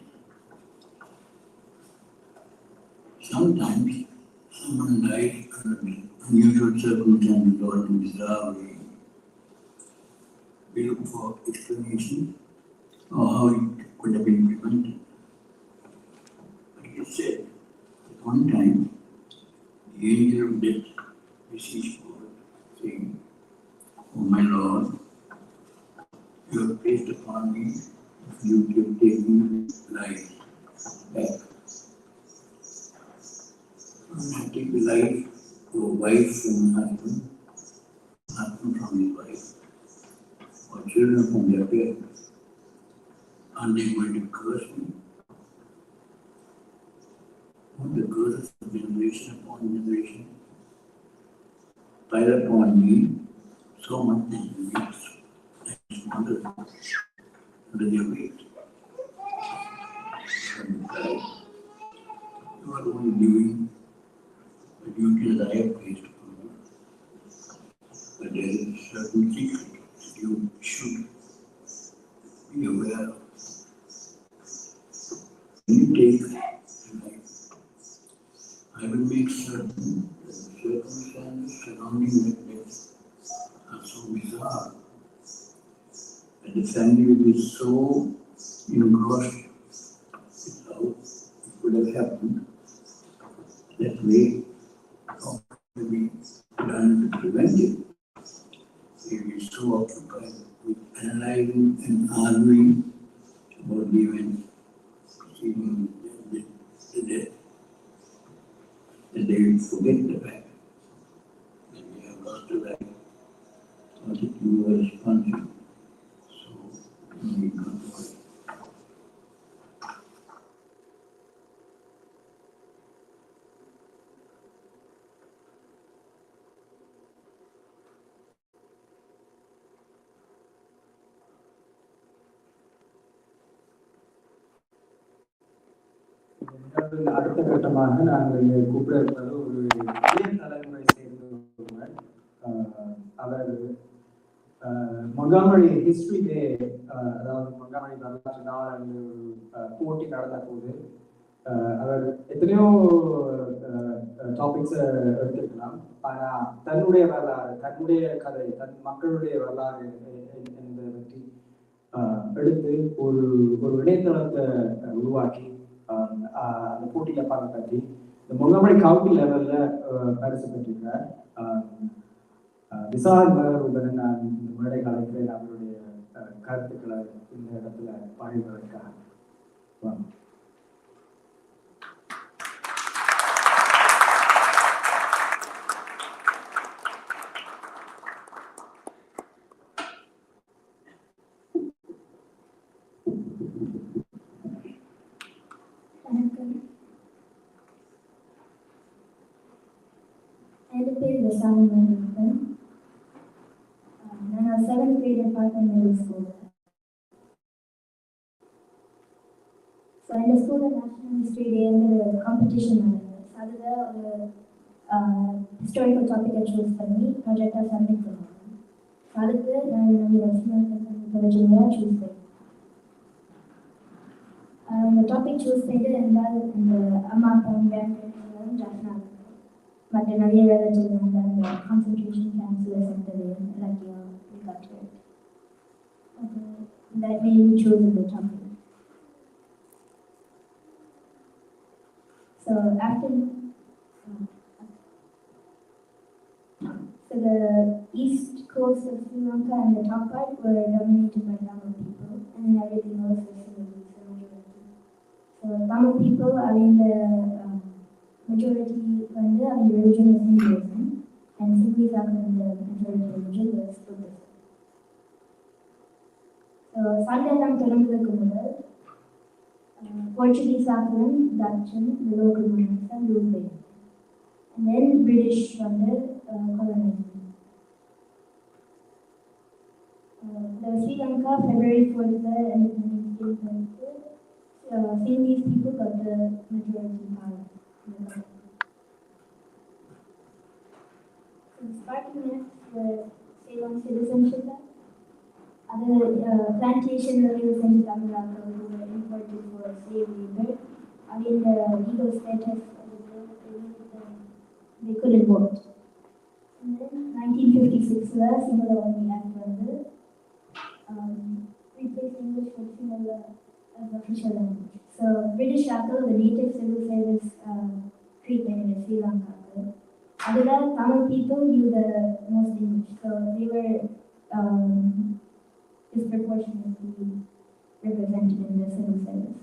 Sometimes someone dies under unusual circumstances or in bizarre way. We look for explanation or how it could have been prevented. But it is said that one time the angel of death beseeched God, saying, "O my Lord, you have placed upon me the duty of taking life back. When I take the life of a wife from a husband from his wife, or children from their parents, are they going to curse me? the curses of generation upon generation pile upon me so much that it makes I smother under their weight. And you are only doing the duty that I have placed upon you. But there is a certain secret that you should be aware of. When you take life, I will make certain that the circumstances surrounding that death are so bizarre that the family will be so engrossed with how it could have happened that way how to be done to prevent it. They will be so occupied with analyzing and arguing about the events preceding the death that they will forget the fact that they have lost a life or that you were responsible. So you need not worry. அடுத்த கட்டமாக நாங்கள் இங்கே கூப்பிட இருப்பது ஒரு இளைய தலைமுறை சேர்ந்தவர். அவர் மொங்காமொழி ஹிஸ்டரியிலே அதாவது மொங்காமொழி வரலாற்று நாள் அங்கே ஒரு போட்டி நடந்த போது அவர் எத்தனையோ டாபிக்ஸை எடுத்துக்கலாம். ஆனால் தன்னுடைய வரலாறு, தன்னுடைய கதை, தன் மக்களுடைய வரலாறு என்பதை பற்றி எடுத்து ஒரு இணையதளத்தை உருவாக்கி அந்த போட்டியில பற்றி இந்த மொங்கமொழி கவுண்டி லெவல்ல பரிசு பெற்றிருக்கார். விசால் மலருடன் நான் இந்த மேடை அழைக்கிறேன் அவருடைய கருத்துக்களை இந்த இடத்துல பகிர்வதற்காக. என் பேர் விசால் மலருடன். நான் 7th grade பார்த்தேன் மிடில் ஸ்கூல். ஸோ எங்கள் ஸ்கூலில் நேஷனல் ஹிஸ்ட்ரி டேங்கிற ஒரு காம்படிஷன் நடந்தது. அதில் ஒரு ஹிஸ்டாரிக்கல் டாப்பிக்கை சூஸ் பண்ணி ப்ராஜெக்டாக சப்மிட் பண்ணுவாங்க. அதுக்கு நான் என்னுடைய வசதியாக சூஸ் பண்ணேன். இந்த டாபிக் சூஸ் பண்ணிட்டு ரெண்டாவது இந்த அம்மா அப்பா எல்லாரும் ஜாஸ்தியாக இருக்கும். மற்ற நிறைய வேலை செய்வாங்க. அந்த கான்சன்ட்ரேஷன் கேம்ப்ஸில் சென்றது எல்லாத்தையும் கற்று that made me choose the topic. So the east coast of Sri Lanka and the top part were dominated by Tamil people, and then everything else was Sinhalese, the majority. So Tamil people are in the majority when the religion is Hinduism, and Sinhalese are in the majority religion was Buddhism. So Sandalam Telugu முதல் Portuguese ஆக்கணும், Dutch and the local monarchs and ruled by. And then British வந்து colonized. The Sri Lanka February 4th independence day வந்து Sinhalese people got the majority power. So Spartan myths were Ceylon citizenship. Other plantation areas in Tamil Nadu were imported for slave labor. Again, the legal status of the girls, they couldn't vote. And then 1956, Sinhala Only Act was replaced English with Sinhala as official language. So British Shackle, the native civil service treatment in Sri Lanka. Other Tamil people knew the most English, so they were disproportionately represented in the civil service.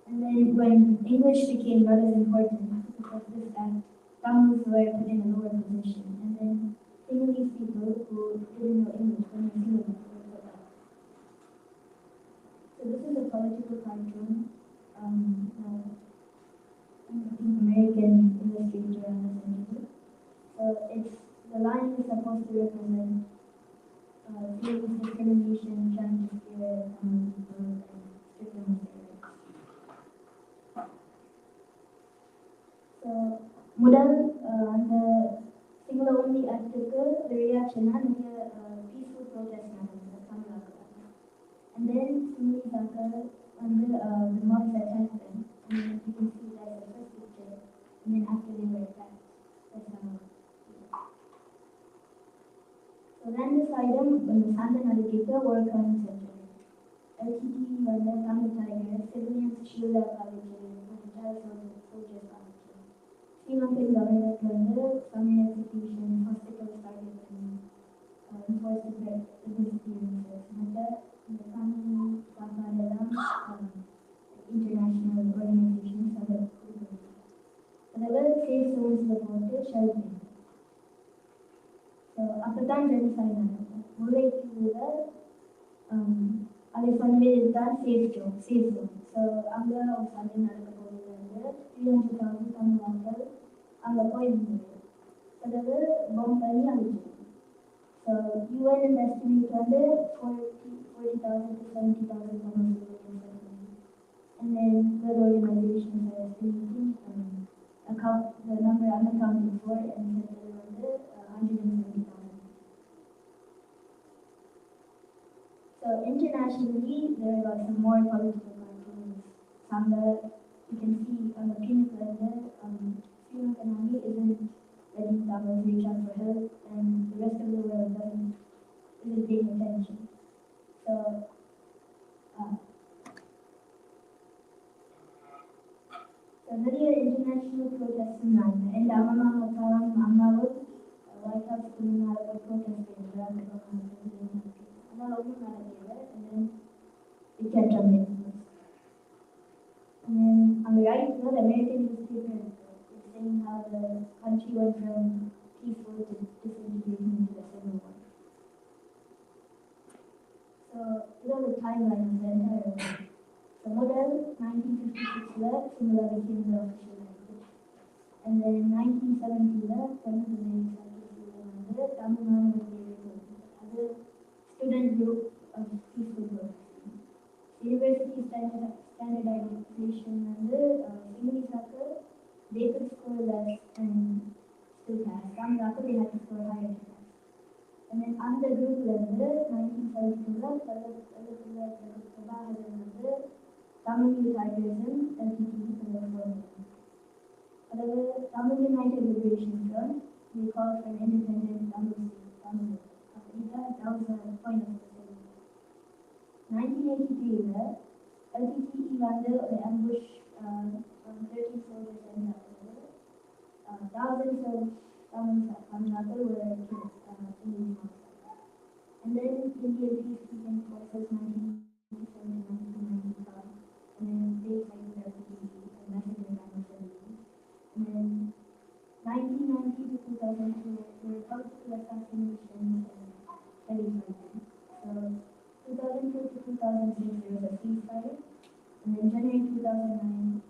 And then when English became not as important because this act, Tamils were put in a lower position. And then Sinhalese people who didn't know English when they were put up. So this is a political cartoon. I'm looking for to represent feelings, discrimination, trying to scare people and strip them of their rights. So, முதல் அந்த single only ஆக்டுக்கு reaction நிறைய peaceful protest நடந்தது தமிழ்நாட்டில். And then similarly under the mobs attacked them, and then you can see that the first picture, and then after they were attacked. That's so then this item when the Santa Navigator war crime center. LTT when the Tamil Tiger, civilians shield up college, and child soldiers college. Sri Lankan government under summary execution, hospitals started and enforced the disappearances. And the family, international organizations and the whatever safe zones reported sheltering. So after that genocide அதை சொன்னது தான் safe zone. So அங்கே ஒரு சண்டை நடக்க போகிறது வந்து 300,000 தமிழ் மக்கள் அங்கே போயிருந்தது. அதாவது பாம்பு பண்ணி அழிச்சு. So UN is estimated under 40,000 to 70,000 Tamil civilians. And then other organizations are estimating the number unaccounted for and said that under 170,000. So internationally, there are some more political cartoons. Some that you can see on the pinnacle there, Sri Lankan army isn't letting Tamils reach out for help, and the rest of the world isn't paying attention. So, நிறைய international protests இருந்தாங்க. எந்த அம்மாவும் White House முன்னால protest பண்ணாங்க. அதனால ஒன்றும் நடக்கல. And then it kept on making. And then on the right, the American newspaper is saying how the country went from peaceful to disintegration into the Civil War. So, this is the timeline of the entire war. So, model 1956 similar became the official language. And then 1970 when the Tamil Nadu was created as a student group of peaceful protesting. University standardization and English they could score less and still pass. Some they had to score higher to pass. And then under group level, 1972 Tamil Youth Activism, LTT for the formula. However, Tamil United Liberation Front, they called for an independent Tamil state. That was the point of the study. 1983, LTT under the ambush 13 soldiers and thousands of Tamil were killed in these months. And then Indian peacekeeping forces 1997-1995, and then states like the LTT and massacre and then 1990 to 2002 were multiple assassinations and heavy fighting. So 2002 to 2006 there was a ceasefire, and then January 2009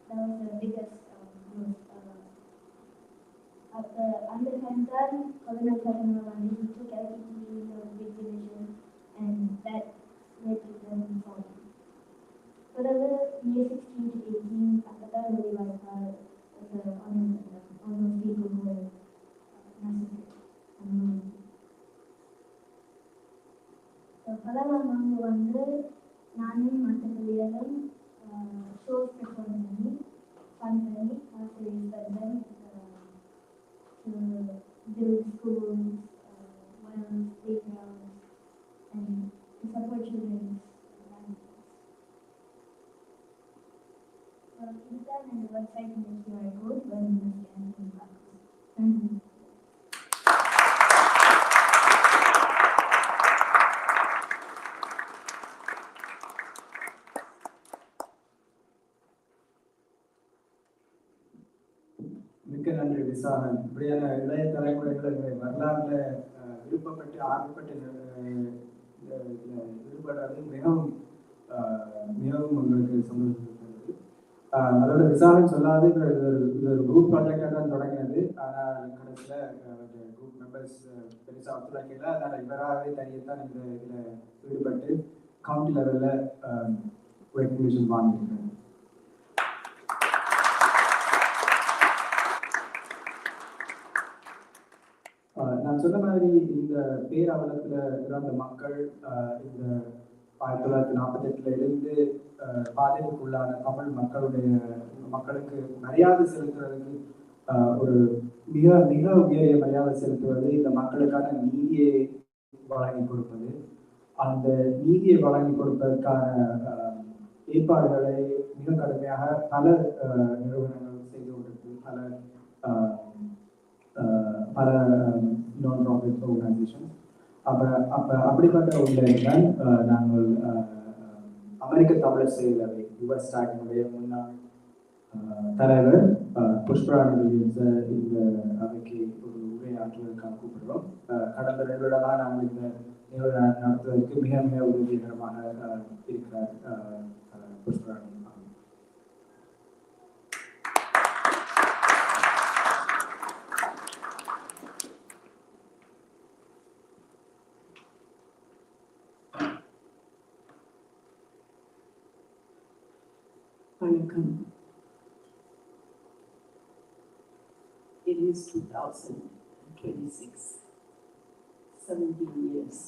that was the biggest growth. Under Khantan, Colonel Katamawani, he took LTT into a big division, and that led to them falling. However, year 16 to 18, Akatar really was all those people who were massacred. So, Palamamanga வந்து நானும் மற்ற பிள்ளைகளும் shows perform பண்ணி fun பண்ணி raise them to build schools, wells, playgrounds, and to support children's languages. So, this time and the website in the QR code when you scan the box. Thank you. மிக்க நன்றி விசாகன். இப்படியான இளைய தலைமுறைகளை வரலாறுல விருப்பப்பட்டு ஆர்வப்பட்டு ஈடுபடுறது மிகவும் உங்களுக்கு சந்தோஷப்படுகிறது. அதோட விசாகன் சொல்லாது இது ஒரு குரூப் ப்ராஜெக்டாக தான் தொடங்கினது. ஆனால் கடைசியில் குரூப் மெம்பர்ஸ் பெருசாக ஒத்துழைக்கல. அதனால் இவராகவே தனியத்தான் இந்த இதில் ஈடுபட்டு கவுண்டி லெவலில் ரெக்கக்னிஷன் வாங்கியிருக்காரு. நான் சொன்ன மாதிரி இந்த பேரவலத்தில் இறந்த மக்கள் இந்த 1948 இருந்து பாதிப்புக்குள்ளான தமிழ் மக்களுக்கு மரியாதை செலுத்துவதற்கு ஒரு மிக மிக உயரிய மரியாதை செலுத்துவது இந்த மக்களுக்கான நீதியை வழங்கி கொடுப்பது. அந்த நீதியை வழங்கி கொடுப்பதற்கான ஏற்பாடுகளை மிக கடுமையாக பல நிறுவனங்கள் செய்து கொண்டிருக்கு. பல நான் ப்ராஃபிட் ஆர்கனைசேஷன். அப்படிப்பட்ட ஒன்றைதான் நாங்கள் அமெரிக்க தமிழர் செயலவை யுஎஸ் ஸ்டாக்கினுடைய முன்னாள் தலைவர் புஷ்பராணி வில்லியம்ஸை இந்த அவைக்கு ஒரு உரையாற்றுவதற்காக கூப்பிடுறோம். கடந்த 2 வருடமாக நாங்கள் இந்த நிகழ்வு நடத்துவதற்கு மிக மிக உதவிகரமாக இருக்கிறார் புஷ்பராணி. வணக்கம். It is 2026, 17 years.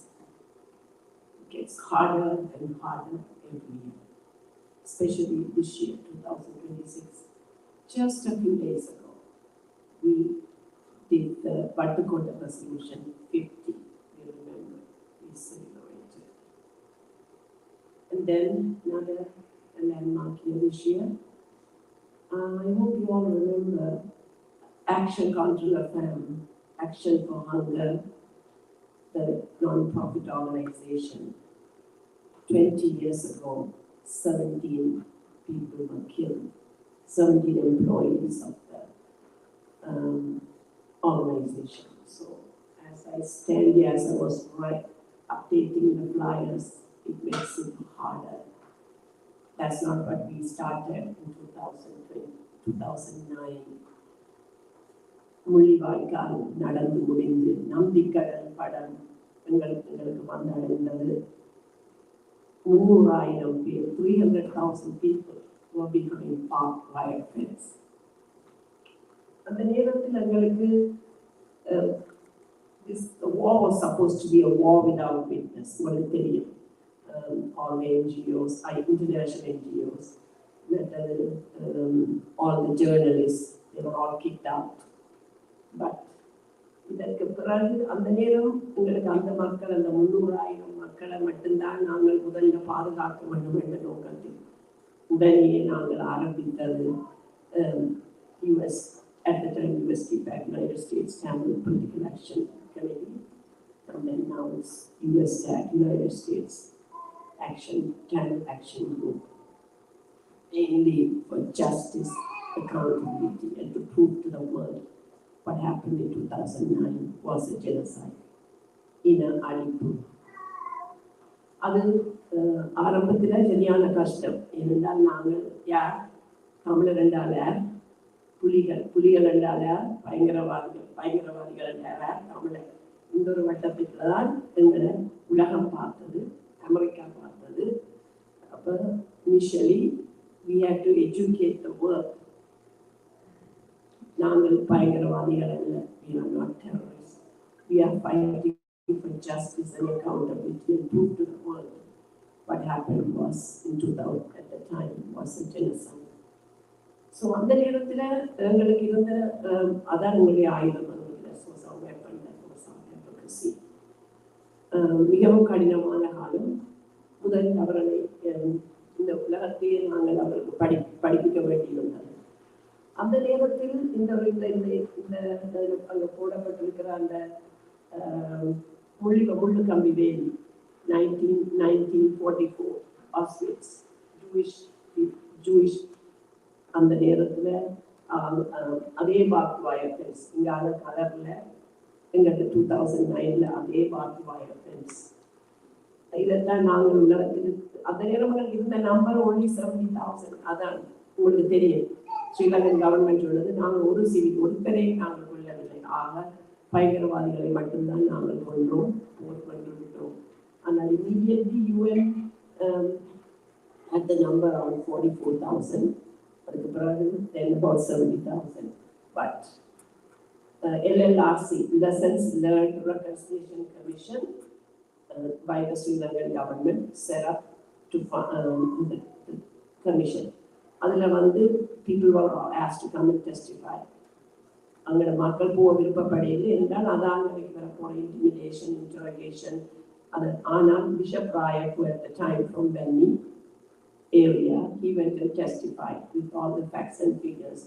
It gets harder and harder every year, especially this year, 2026. Just a few days ago, we did the Vattukota Resolution 50. You remember, we celebrated. And then another landmark here this year. I hope you all remember Action Control FM, Action for Hunger, the non-profit organization. 20 years ago, 17 people were killed, 17 employees of the organization. So as I stand here, as I was updating the flyers, it makes it harder. That's not what we started in 2009. Mullivaikkal நடந்து முடிந்து நம்பிக்கடல் படம் எங்களுக்கு வந்தடைந்தது. 300,000 பேர், 300,000 people were behind barbed wire fence. அந்த நேரத்தில் எங்களுக்கு the war was supposed to be a war without witness. உங்களுக்கு தெரியும். All the NGOs, international NGOs, all the journalists, they were all kicked out. But இதற்கு பிறகு அந்த நேரம் உங்களுக்கு அந்த மக்கள், அந்த 300,000 மக்களை மட்டும்தான் நாங்கள் முதலில் பாதுகாக்க வேண்டும் என்ற நோக்கத்தில் உடனே நாங்கள் ஆரம்பித்தது US, at the time US CPAC, United States Tamil Political Action Committee, and then now it's USAC, United States Tamil Action Group, mainly for justice, accountability, and to prove to the world what happened in 2009 was a genocide in அழிப்பு. அது ஆரம்பத்தில் சரியான கஷ்டம். ஏனென்றால் நாங்கள் யார், தமிழர் என்றால் யார், புலிகள் என்றால் யார், பயங்கரவாதிகள் என்றால் யார், தமிழர். இந்த ஒரு வட்டத்துக்குள்ள தான் எங்களை உலகம் பார்த்தது, அமெரிக்கா பார்த்தது. அப்போ initially we had to educate the world. நாங்கள் பயங்கரவாதிகள் அல்ல, we are not terrorists. We are fighting for justice and accountability and prove to the world what happened was in 2000 at the time was a genocide. So அந்த நேரத்தில் எங்களுக்கு இருந்த அதான் எங்களுடைய ஆயுதம், மிகவும் கடினமான காலம். முதல் அவர்களை இந்த உலகத்தையே நாங்கள் அவர்களுக்கு படிப்பிக்க வேண்டியிருந்தது. அந்த நேரத்தில் இந்த அங்கே போடப்பட்டிருக்கிற அந்த முள்ளு கம்பி வேலி 1944 Auschwitz Jewish அந்த நேரத்தில் அதே பார்க் வயர் ஃபென்ஸ் இங்கான கலரில் எங்களுக்கு 2009 அதே பார்க் வயர் ஃபென்ஸ். இதெல்லாம் நாங்கள் உலகத்தில் அந்த நேரம் இருந்த நம்பர் only 70,000. அதான் உங்களுக்கு தெரியும், ஸ்ரீலங்கன் கவர்மெண்ட் உள்ளது. நாங்கள் ஒருத்தரையும் நாங்கள் கொள்ளவில்லை. ஆக பயங்கரவாதிகளை மட்டும்தான் நாங்கள் கொன்றோம், போர் பண்ணிவிட்டோம். ஆனால் immediately UN had the number around 44,000. அதுக்கு பிறகு then about 70,000. But LLRC, Lessons Learned Reconciliation Commission, by the Sri Lankan government set up to the commission. அதில் வந்து people were asked to come and testify. அங்கே மக்கள் போக விருப்பப்படையில் என்றால் அதான் அன்றைக்கு வரப்போன intimidation, interrogation. ஆனால் Bishop Raya, who at the time from Benny area, he went and testified with all the facts and figures.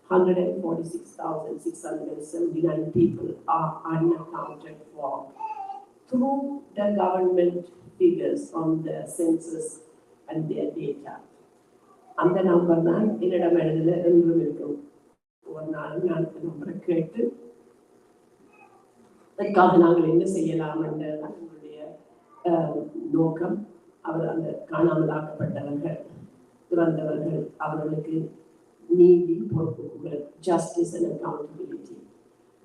146,679 people are unaccounted for through the government figures from the census and their data. அந்த number தான் என்னிடம் எழுதல என்றும் இருக்கும். ஒரு நாள் நான் நம்பரை கேட்டு அதற்காக நாங்கள் என்ன செய்யலாம் என்றதான் எங்களுடைய நோக்கம். அவர் அந்த காணாமலாக்கப்பட்டவர்கள், இறந்தவர்கள், அவர்களுக்கு நீதி, பொறுப்புகள், justice and accountability.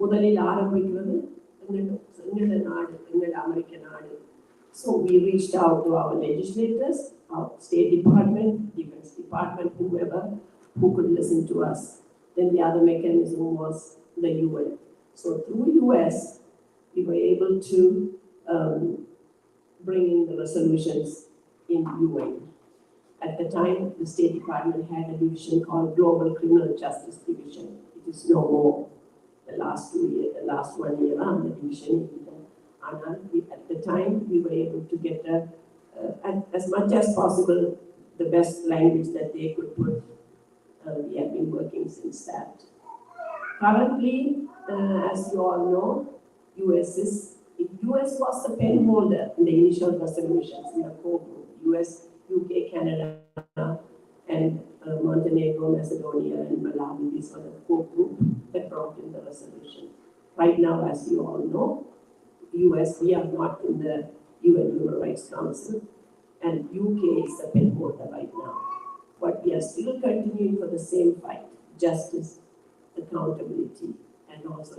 முதலில் ஆரம்பிக்கிறது எங்களோட நாடு, எங்களோட அமெரிக்க நாடு. So we reached out to our legislators, our State Department, Defense Department, whoever who could listen to us. Then the other mechanism was the UN. So through US, we were able to bring in the resolutions in UN. At the time, the State Department had a division called Global Criminal Justice Division. It is no more. The last 1 year, the division. At the time, we were able to get as much as possible the best language that they could put. We have been working since that. Currently, as you all know, US was the pen holder in the initial resolutions in the core group. US, UK, Canada, and Montenegro, Macedonia, and Malawi. These were the core group that brought in the resolution. Right now, as you all know, US, we are not in the UN Human Rights Council, and UK is the pen holder right now. But we are still continuing for the same fight: justice, accountability, and also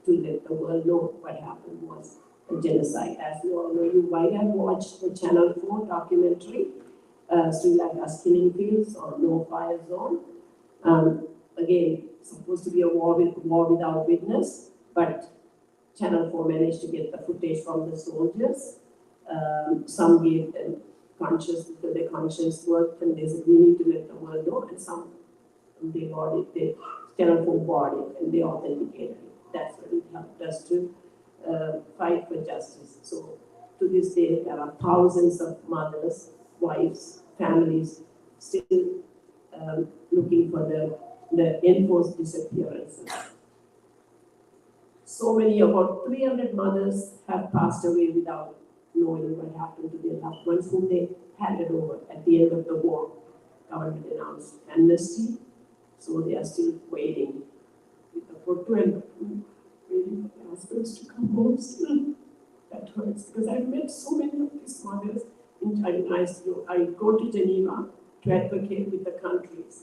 to let the world know what happened was a genocide. As you all know, you might have watched the Channel 4 documentary, Sri Lanka's Killing Fields or No Fire Zone. Again, supposed to be a war without witness, but Channel 4 managed to get the footage from the soldiers. Some gave them their conscience worked, and they said we need to let the world know, and some they bought it, Channel 4 bought it, and they authenticated it. That's what it helped us to fight for justice. So to this day, there are thousands of mothers, wives, families still looking for the enforced disappearances. So many, about 300 mothers have passed away without knowing what happened to their loved ones whom they handed over at the end of the war. Government announced amnesty, so they are still waiting with the photo and waiting for their husbands to come home still. That hurts because I've met so many of these mothers. I go to Geneva to advocate with the countries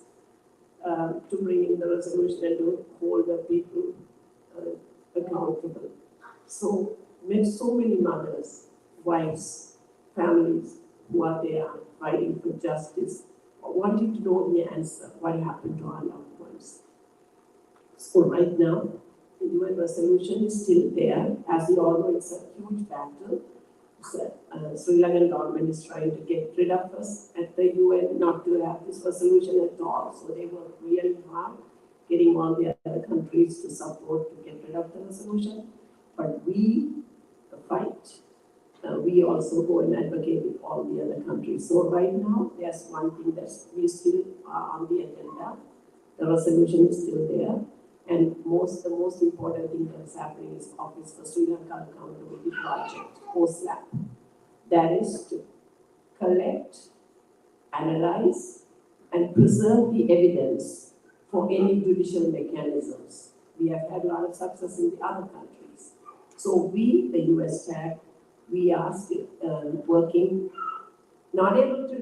to bring in the resolution and to hold the people accountable. So met so many mothers, wives, families who are there fighting for justice, or wanting to know the answer, what happened to our loved ones. So right now, the UN resolution is still there. As you all know, it's a huge battle. Sri Lankan government is trying to get rid of us at the UN, not to have this resolution at all. So they work really hard, getting all the other countries to support to get rid of the resolution. But we fight. We also go and advocate with all the other countries. So right now, there's one thing that we still are on the agenda. The resolution is still there. And the most important thing that's happening is Office for Sri Lanka Accountability Project, OSLAP. That is to collect, analyze, and preserve the evidence for any judicial mechanisms. We have had a lot of success in the other countries. So we, the US TAG, we are still working, not able to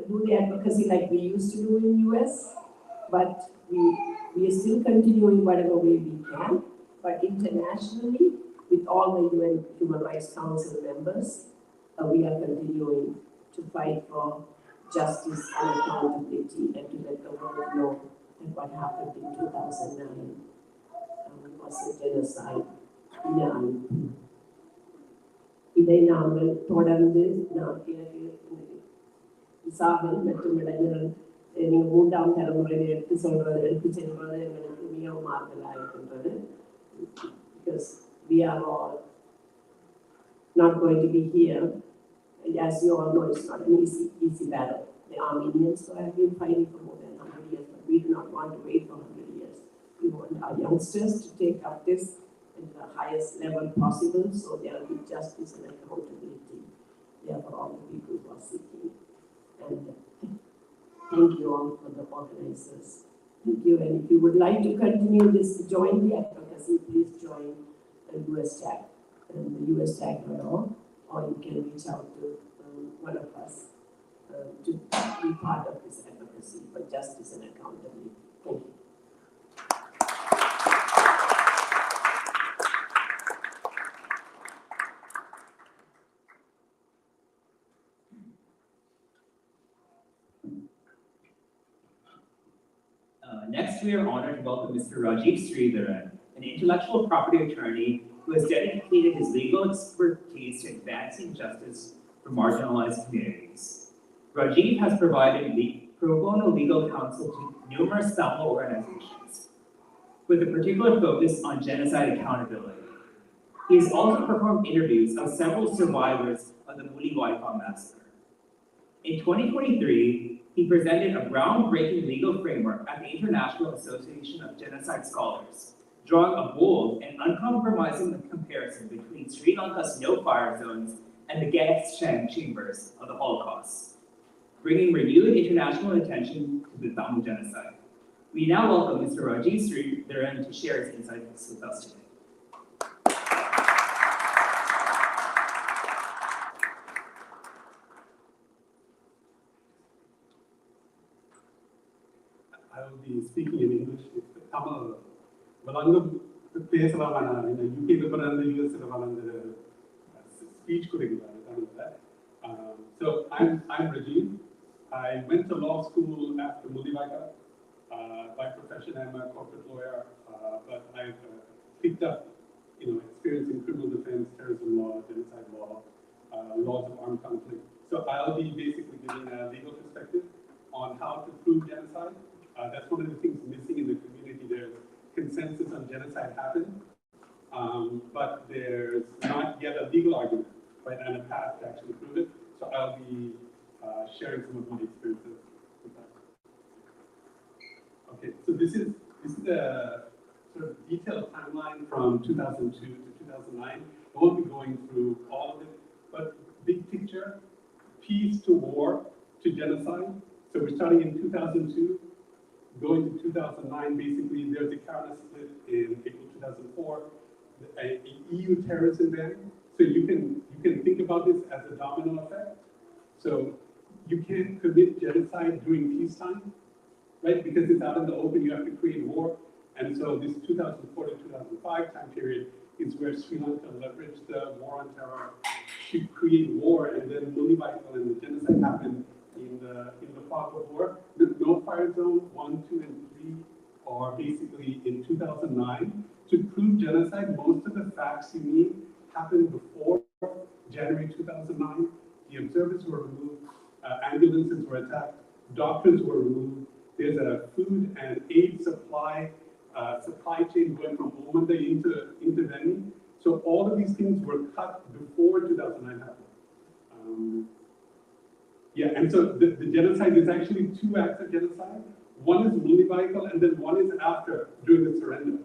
do the advocacy like we used to do in US, but we are still continuing whatever way we can. but internationally, with all the UN Human Rights Council members, we are continuing to fight for justice and accountability and to let the world know that what happened in 2009 was a genocide. இதை நாங்கள் தொடர்ந்து இசாவில் மற்றும் இளைஞர்கள் நீங்கள் மூன்றாம் தலைமுறையில் எடுத்து செல்வது எங்களுக்கு மிகவும் ஆறுதலாக இருக்கின்றது. Because we are all not going to be here. As you all know, it's not an easy battle. The Armenians have been fighting for more than 100 years, but we do not want to wait for 100 years. We want our youngsters to take up this at the highest level possible, so there will be justice and accountability there for all the people who are seeking. And thank you all for the organizers. Thank you. And if you would like to continue this, join the advocacy, please join the USTAC and the USTAC.org, or you can reach out to one of us to be part of this advocacy for justice and accountability. Thank you. Next, we are honored to welcome Mr. Rajiv Sridharan, an intellectual property attorney who has dedicated his legal expertise to advancing justice for marginalized communities. Rajiv has provided pro bono legal counsel to numerous Tamil organizations, with a particular focus on genocide accountability. He has also performed interviews of several survivors of the Muliwaikam massacre. In 2023, he presented a groundbreaking legal framework at the International Association of Genocide Scholars, drawing a bold and uncompromising comparison between Sri Lanka's no-fire zones and the gas chambers of the Holocaust, bringing renewed international attention to the Tamil genocide. We now welcome Mr. Rajiv Sridharan to share his insights with us today. I will be speaking in English. Tamil. Valangam பேசலாம் இந்த யூகேல பிறந்த யூஎஸ்ல வளர்ந்த speech curriculum. So I'm Rajiv. I went to law school after Muliwaikam. By profession, I'm a corporate lawyer, but I've picked up, experience in criminal defense, terrorism law, genocide law, laws of armed conflict. So I'll be basically giving a legal perspective on how to prove genocide. That's one of the things missing in the community. There's consensus on genocide happened, but there's not yet a legal argument, right, and a path to actually prove it. So I'll be sharing some of my experiences with that. Okay, so this is a sort of detailed timeline from 2002 to 2009. I won't be going through all of it, but big picture, peace to war to genocide. So we're starting in 2002. Going to 2009, basically, there's a cabinet split in April 2004, an EU terrorism ban. So you can think about this as a domino effect. So you can't commit genocide during peacetime, right? Because it's out in the open, you have to create war. And so this 2004 to 2005 time period is where Sri Lanka leveraged the war on terror to create war, and then Muliwaikam and the genocide happened in the fog of war. The no-fire zone 1, 2, and 3 are basically in 2009. To prove genocide, most of the facts you need happened before January 2009. The observers were removed, ambulances were attacked, doctors were removed. There's a food and aid supply chain going from Omanda into Veni. So all of these things were cut before 2009 happened. Yeah, and so the genocide is actually 2 acts of genocide. One is Muliwaikam, and then one is after, during the surrender.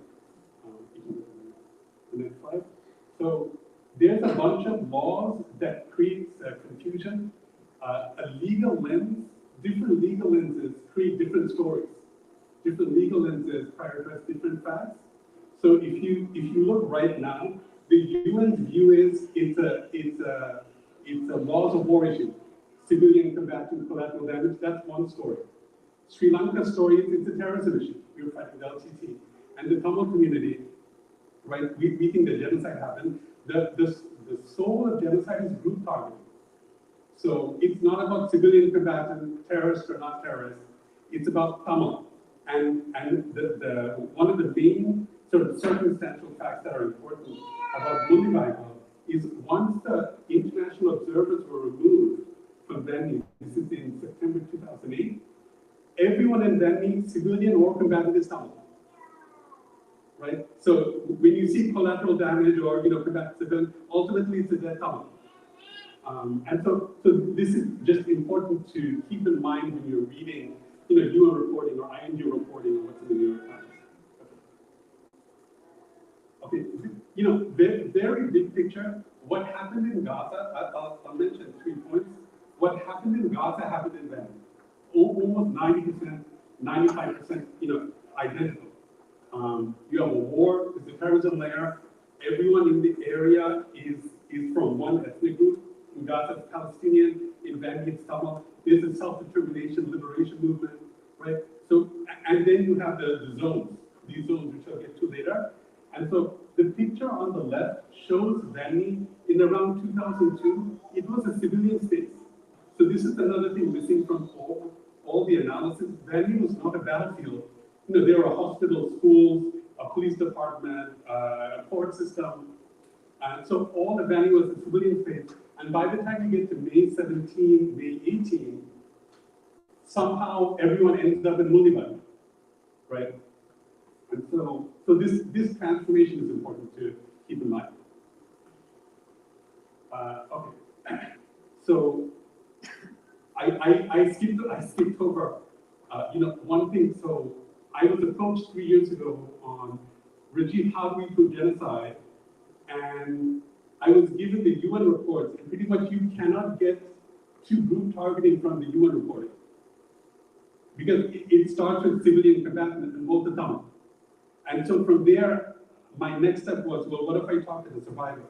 The next slide. So there's a bunch of laws that creates confusion. A legal lens, different legal lenses create different stories. Different legal lenses prioritize different facts. So if you look right now, the UN's view is it's a laws of war issue. Civilian combatant collateral damage, that's one story. Sri Lanka's story is it's a terrorism issue. We were fighting the LTT. And the Tamil community, right? We think that genocide happened. The soul of genocide is group targeting. So it's not about civilian combatant, terrorist or not terrorist. It's about Tamil. And one of the main sort of circumstantial facts that are important about Mullivaigal is once the international observers were removed from Venue, this is in September 2008, everyone in Venue, civilian or combatant, is Tamil. Right? So when you see collateral damage or combatant civilian, ultimately it's a dead Tamil. And so this is just important to keep in mind when you're reading, UN reporting or ING reporting or what's in the New York Times. Okay, very big picture. What happened in Gaza? I'll mention 3 points. What happened in Gaza happened in Gaza. Almost 90%, 95%, identical. You have a war. It's a terrorism layer. Everyone in the area is from one ethnic group. In Gaza, it's Palestinian. In Venue, it's Tamil. There's a self-determination, liberation movement, right? So, and then you have the zones, these zones which I'll get to later. And so the picture on the left shows Venue in around 2002. It was a civilian space. So this is another thing missing from all the analysis. Venue was not a battlefield. There were hospitals, schools, a police department, a court system. So all the Venue was a civilian space. And by the time you get to May 17, May 18, somehow everyone ends up in Mullivaigal, right? And so this transformation is important to keep in mind. Okay, so I skipped over one thing. So I was approached 3 years ago on Rajiv, how do we prove genocide? And I was given the UN reports, and pretty much you cannot get to group targeting from the UN reporting. Because it starts with civilian combatants and both the Tamil. And so from there, my next step was, well, what if I talk to the survivors?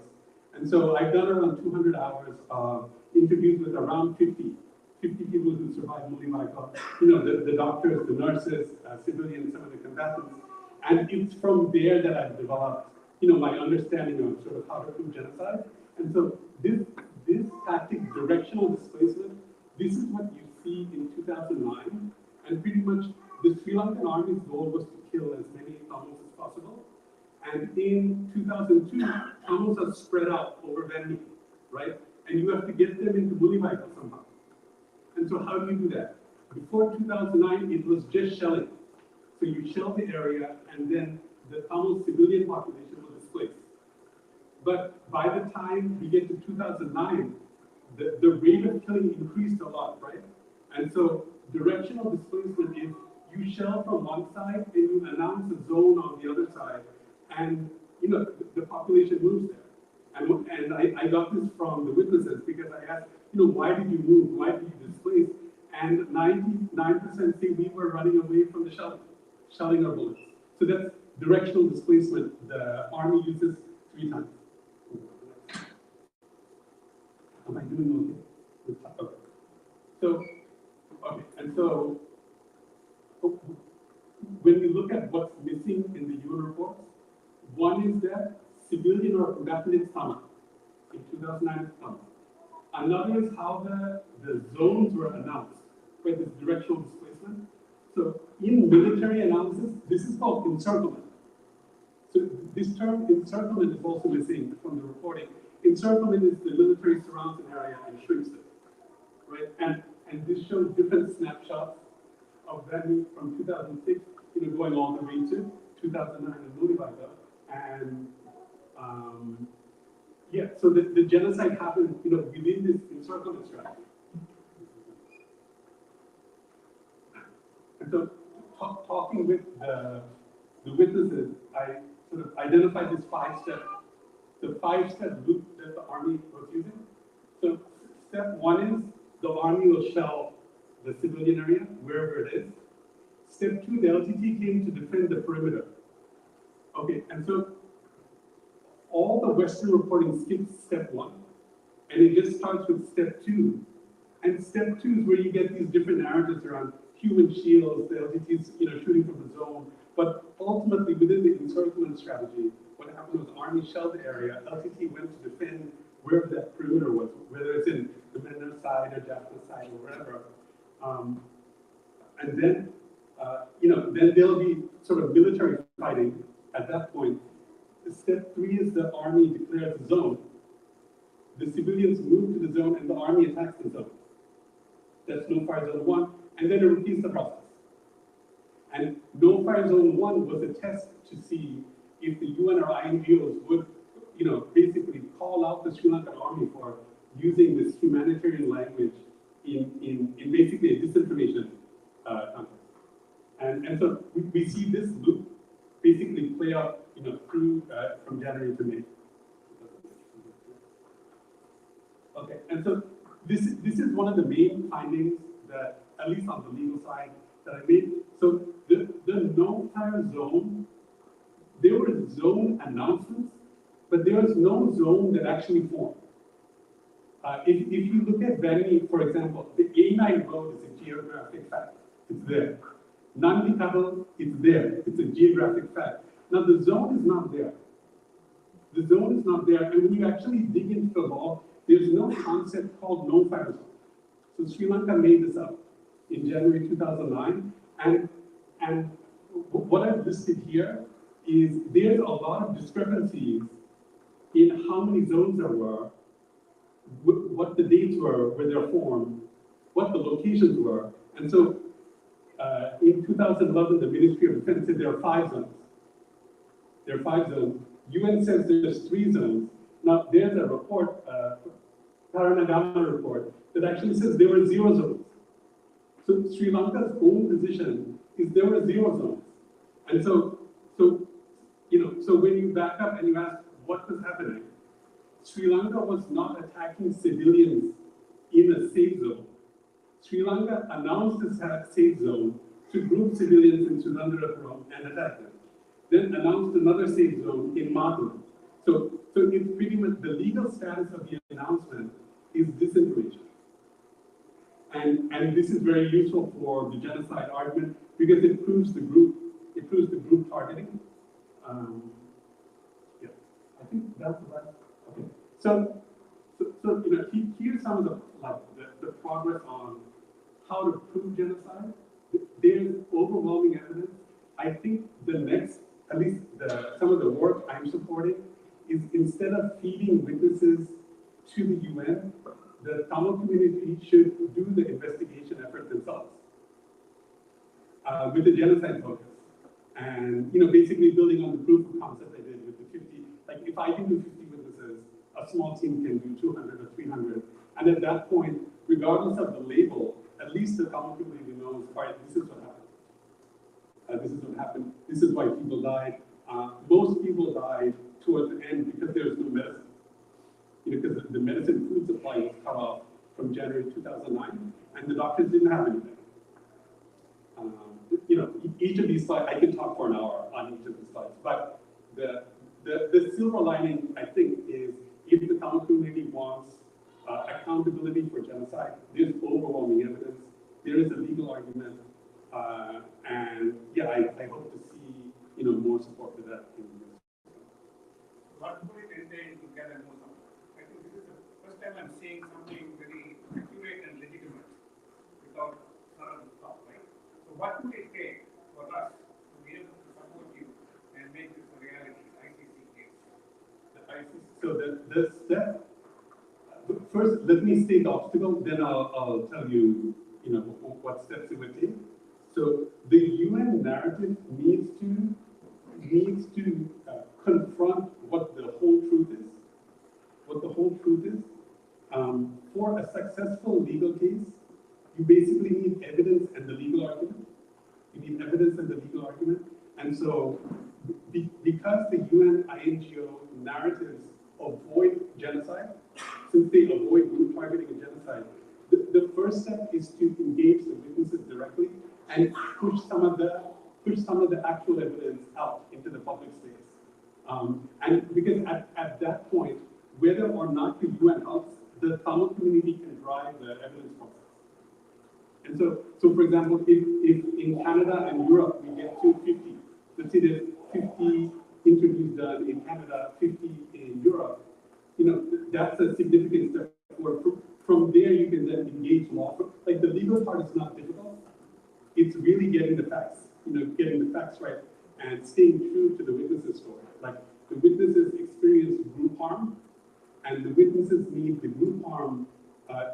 And so I've done around 200 hours of interviews with around 50 people who survived Mullivaigal. The doctors, the nurses, civilians, some of the combatants. And it's from there that I've developed my understanding of sort of how to prove genocide. And so this tactic, directional displacement, this is what you see in 2009. And pretty much the Sri Lankan army's goal was to kill as many Tamils as possible. And in 2002, Tamils are spread out over Venue, right? And you have to get them into Mullivaigal somehow. And so how do you do that? Before 2009, it was just shelling. So you shell the area, and then the Tamil civilian population will displace. But by the time we get to 2009, the rate of killing increased a lot, right? And so directional displacement is you shell from one side and you announce a zone on the other side, and the population moves there. And I got this from the witnesses because I asked, why did you move? Why did you displace? And 99% say we were running away from the shelling our bullets. So that's directional displacement the army uses 3 times. Am I doing okay? Okay. So, okay, and so when we look at what's missing in the UN reports, one is that civilian or combatant is Tamil. In 2009, it's Tamil. Another is how the zones were announced, right, this directional displacement. So in military analysis, this is called encirclement. So this term encirclement is also missing from the reporting. Encirclement is the military surrounds an area and shrinks it, right? And this shows different snapshots of Venue from 2006, going all the way to 2009 in Mullivaigal. And yeah, so the genocide happened, within this encirclement strategy. And so, talking with the witnesses, I sort of identified this 5-step, the 5-step loop that the army was using. So, step 1 is the army will shell the civilian area, wherever it is. Step 2, the LTT came to defend the perimeter. Okay, and so all the Western reporting skips step 1, and it just starts with step 2. And step 2 is where you get these different narratives around human shields, the LTTs, shooting from the zone, But ultimately, within the encirclement strategy, what happened was Army shelled the area, LTT went to defend wherever that perimeter was, whether it's in the Manila side or Jaffna side or wherever. And then, then there'll be sort of military fighting at that point. Step 3 is the Army declares the zone. The civilians move to the zone and the Army attacks the zone. That's no-fire zone 1, and then it repeats the process. And no-fire zone 1 was a test to see if the UN or INGOs would, basically call out the Sri Lankan Army for using this humanitarian language in basically a disinformation context. And so we see this loop basically play out, through from January to May. Okay, and so this is one of the main findings that, at least on the legal side, that I made. So the no-fire zone, there were zone announcements, but there was no zone that actually formed. If you look at Benny, for example, the A9 road is a geographic fact. It's there. Nandi Cattle, it's there. It's a geographic fact. Now the zone is not there. The zone is not there, and when you actually dig into the law, there's no concept called no-fire zone. So Sri Lanka made this up in January 2009, and what I've listed here is there's a lot of discrepancies in how many zones there were, what the dates were, where they're formed, what the locations were. And so in 2011, the Ministry of Defense said there are 5 zones. There are 5 zones. UN says there's 3 zones. Now, there's a report, Paranagama report, that actually says there were 0 zones. So Sri Lanka's own position is there were 0 zones. And so when you back up and you ask what was happening, Sri Lanka was not attacking civilians in a safe zone. Sri Lanka announced a safe zone to group civilians in Sundarapura and attack them. Then announced another safe zone in Mathu. So it's pretty much the legal status of the announcement is disinformation. And this is very useful for the genocide argument because it proves the group targeting. Yeah, I think that's the last. Okay. So here's some of the progress on how to prove genocide. There's overwhelming evidence. I think the next, at least some of the work I'm supporting, is instead of feeding witnesses to the UN, the Tamil community should do the investigation effort themselves with the genocide focus. And basically building on the proof of concept I did with the 50, like if I can do 50 witnesses, a small team can do 200 or 300. And at that point, regardless of the label, at least the Tamil community knows, right, this is what happened. This is what happened. This is why people died. Most people died towards the end because there was no medicine. Because the medicine food supply was cut off from January 2009, and the doctors didn't have anything. Each of these slides, I can talk for an hour on each of these slides, but the silver lining, I think, is if the Tamil community wants accountability for genocide, there's overwhelming evidence, there is a legal argument, and yeah, I hope to see more support for that in this. What would it entail to get a more support? I think this is the first time I'm seeing something very accurate and legitimate without thought, right? So what would it take for us to be able to support you and make this a reality, ICC case? The ICC, so the step, first let me state the obstacle, then I'll tell you, what steps it would take. So the UN narrative needs to confront what the whole truth is. What the whole truth is. For a successful legal case, you basically need evidence and the legal argument. You need evidence and the legal argument. And so, because the UN INGO narratives avoid genocide, since they avoid group targeting and genocide, the first step is to engage the witnesses directly and push some of the actual evidence out into the public space. And because at that point, whether or not the UN helps, the Tamil community can drive the evidence process. And so for example, if in Canada and Europe we get to 50 let's say there's 50 interviews done in Canada, 50 in Europe, that's a significant step forward. From there, you can then engage law. Like the legal part is not difficult. It's really getting the facts, getting the facts right and staying true to the witnesses' story. Like the witnesses experience group harm, and the witnesses need the group harm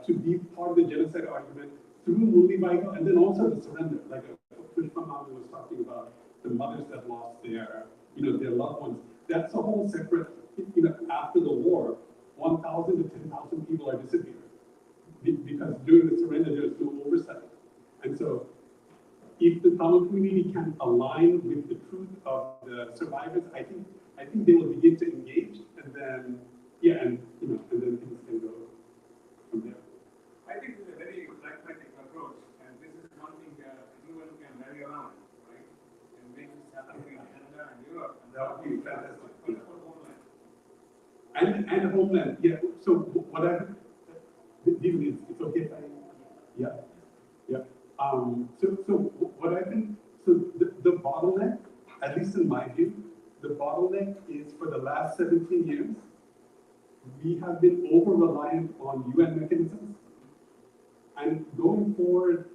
to be part of the genocide argument through Mulivaika, and then also the surrender. Like Pushpa Mama was talking about the mothers that lost their loved ones. That's a whole separate, after the war, 1,000 to 10,000 people are disappeared because during the surrender there was no oversight. And so, if the Tamil community can align with the truth of the survivors, I think they will begin to engage, and then and then things can go from there. I think it's a very pragmatic approach, and this is one thing anyone can rally around, right? And make this happen in Canada and Europe. And That would be fantastic. For homeland. And homeland, yeah. So what it's okay if I, yeah. So what I think, so the bottleneck, at least in my view, the bottleneck is for the last 17 years, we have been over-reliant on UN mechanisms. And going forward,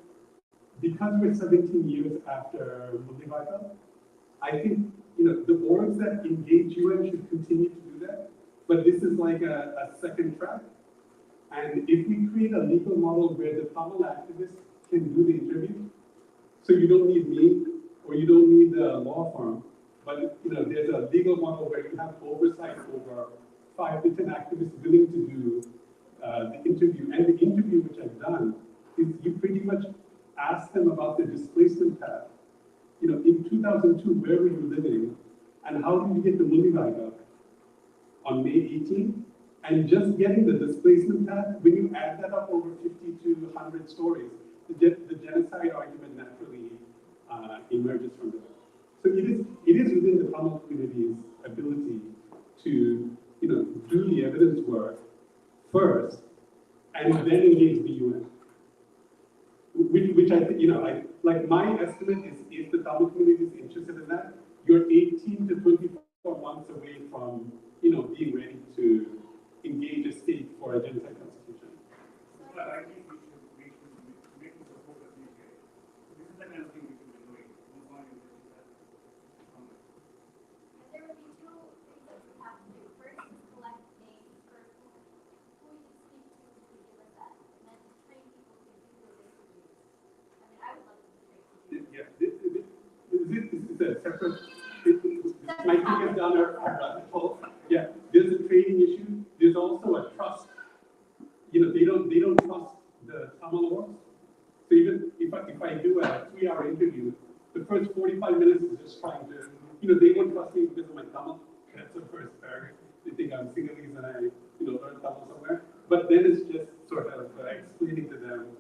because we're 17 years after Mulivaika, I think, the orgs that engage UN should continue to do that. But this is like a second track. And if we create a legal model where the Tamil activists can do the interview, so you don't need me or you don't need the law firm, but there's a legal model where you have oversight over 5 to 10 activists willing to do the interview. And the interview which I've done is you pretty much ask them about their displacement path. In 2002, where were you living? And how did you get to Mulivaika on May 18th? And just getting the displacement path, when you add that up over 50 to 100 stories, the genocide argument naturally emerges from there. So it is within the Tamil community's ability to do the evidence work first and then engage the UN. Which I think, like my estimate is if the Tamil community is interested in that, you're 18 to 24 months away from being ready to engage a state for a genocide constitution. But I think we should make the support of the UK. This is the kind of thing we should be doing. Move on into that. There would be two things that we have to do. First is collect names for who you speak to give us that, and then train people to do those interviews. I mean, I would love to train people. Yeah, this is a separate. My thing is down there. Yeah, there's a training issue. There's also a trust. They don't trust the Tamil orgs. So even if I do a 3-hour interview, the first 45 minutes is just trying to, they won't trust me because of my Tamil. That's the first paragraph. They think I'm Sinhalese and I, learned Tamil somewhere. But then it's just sort of explaining to them,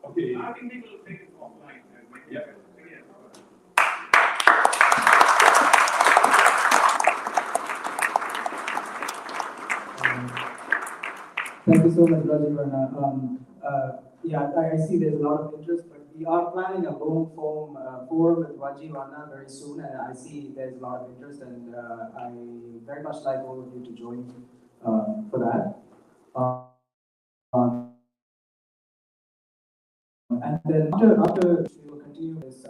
okay. I think people will take it offline and make it better. Thank you so much, Rajiv. I see there's a lot of interest, but we are planning a long form forum with Rajiv Anna very soon, and I see there's a lot of interest, and I very much like all of you to join for that. And then after we will continue this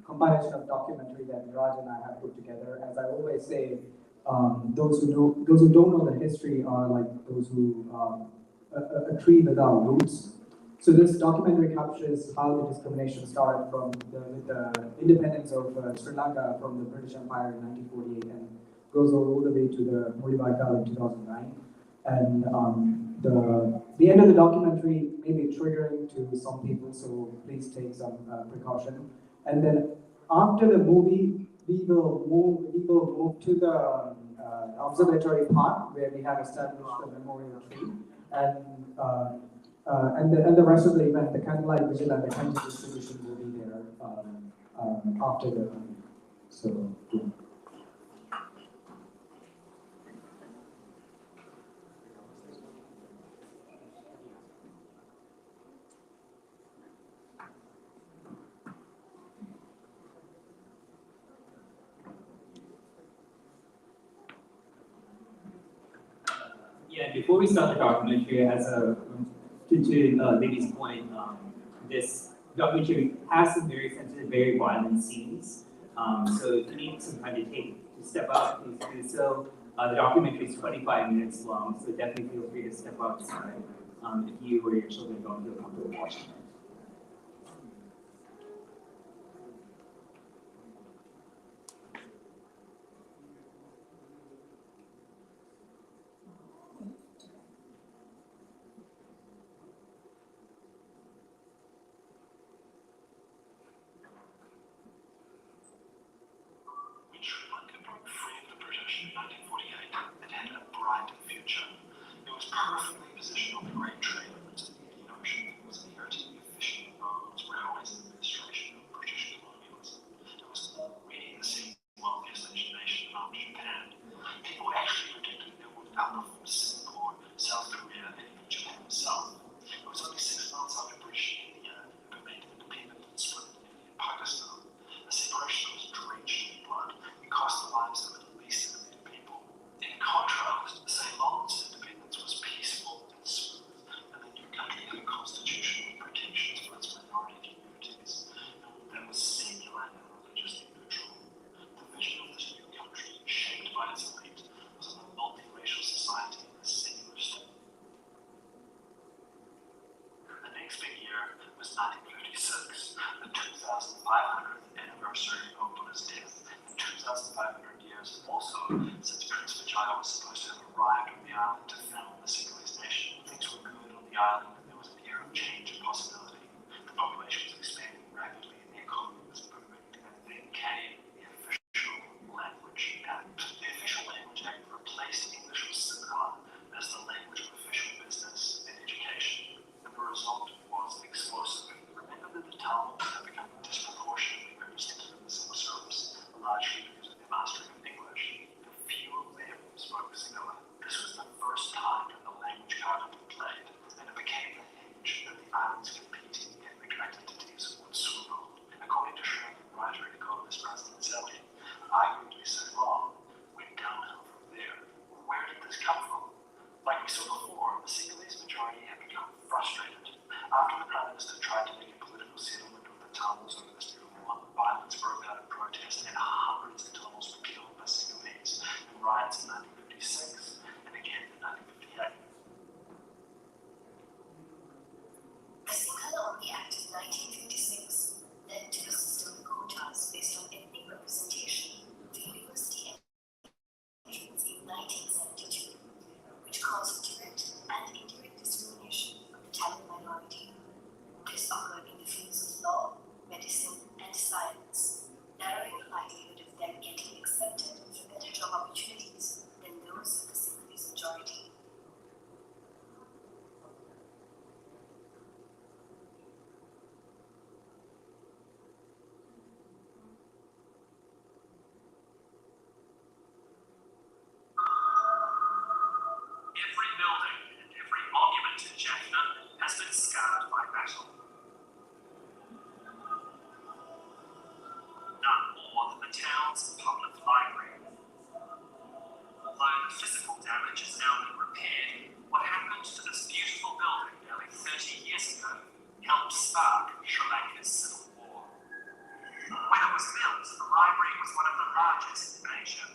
compilation of documentary that Raj and I have put together. As I always say, those who don't know the history are like those who a tree without roots. So this documentary captures how the discrimination started with the independence of Sri Lanka from the British Empire in 1948 and goes all the way to the Mulivaika in 2009. And the end of the documentary may be triggering to some people, so please take some precaution. And then after the movie, we will move to the observatory part where we have established the memorial tree, and the rest of the event, the candlelight vigil and the candy distribution will be there after the movie. So. Yeah. Yeah, before we start the documentary, as a to Liddy's point, this documentary has some very sensitive, very violent scenes. So if you need some time to step out, please do so. The documentary is 25 minutes long, so definitely feel free to step outside if you or your children don't feel comfortable watching it. Sri Lanka broke free of the British in 1948, it had a bright future. It was perfectly positioned on the great trade routes of the Indian Ocean. It was inheriting the efficient roads, railways, and administration of British colonialism. It was already the single wealthiest nation after Japan. People actually predicted it would outperform Singapore, South Korea, and even Japan itself. It was only 6 months after British India remained independent and split India and Pakistan. The separation was drenched in blood. It cost the lives of at least 1 million people. In contrast, Ceylon's independence was peaceful and smooth, and the new country had constitutional protections for its minority communities that was secular and religiously neutral. The vision of this new country, shaped by its elite, was of a multiracial society and a secular state. The next big year was 1956, the 2500th anniversary of Buddha's death. 2,500 years also since Prince Vijaya was supposed to have arrived on the island to found the Sinhalese nation. Things were good on the island and there was an era of change and possibility. The population was expanding rapidly and the economy was booming. And then came the Official Language Act. The Official Language Act replaced English with Sinhala as the language of official business and education. And the result was explosive. Remember that the Tamils had become disproportionately represented in the civil service, largely because of their mastery of English. Few of them spoke Sinhala. This was the first time that the language card had been played, and it became the hinge that the island's competing ethnic identities would swim on. According to Sri Lankan writer and economist President Zelli, arguably Ceylon went downhill from there. Where did this come from? Like we saw before, the Sinhalese majority had become frustrated. After the Prime Minister tried to make a political settlement with the Tamils over this new law, violence broke out in protest and hundreds of Tamils were killed by Sinhalese in riots in 1956 and again in 1958. The Sinhala only Act of 1956 led to a system of quotas based on ethnic representation for university entrance in 1972, which caused direct and indirect discrimination of the Tamil minority. This occurred in the fields of law, medicine, and science, narrowing the likelihood of them getting accepted for better job opportunities than those of the Sinhalese majority. Every building and every monument in Jaffna has been scarred by battle. None more than the town's public library. Although the physical damage has now been repaired, what happened to this beautiful building nearly 30 years ago helped spark Sri Lanka's civil war. When it was built, the library was one of the largest in Asia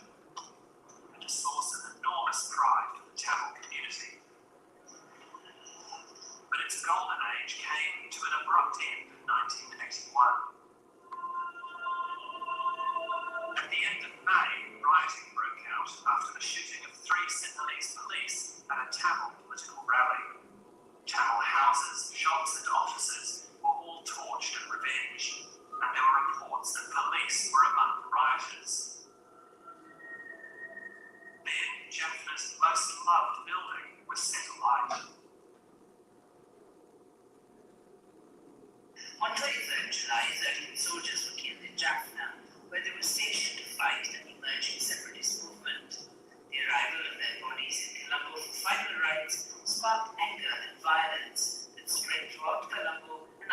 and a source of enormous pride for the Tamil community. But its golden age came to an abrupt end in 1981. At the end of May, rioting broke out after the shooting of 3 Sinhalese police at a Tamil political rally. Tamil houses, shops, and offices were all torched in revenge, and there were reports that police were among the rioters. Then, Jaffna's most loved building was set alight. On 23rd July, 13 soldiers were killed in Jaffna, where they were stationed to fight an emerging separatist movement. The arrival of their bodies in Colombo for final rites sparked anger and violence that spread throughout Colombo and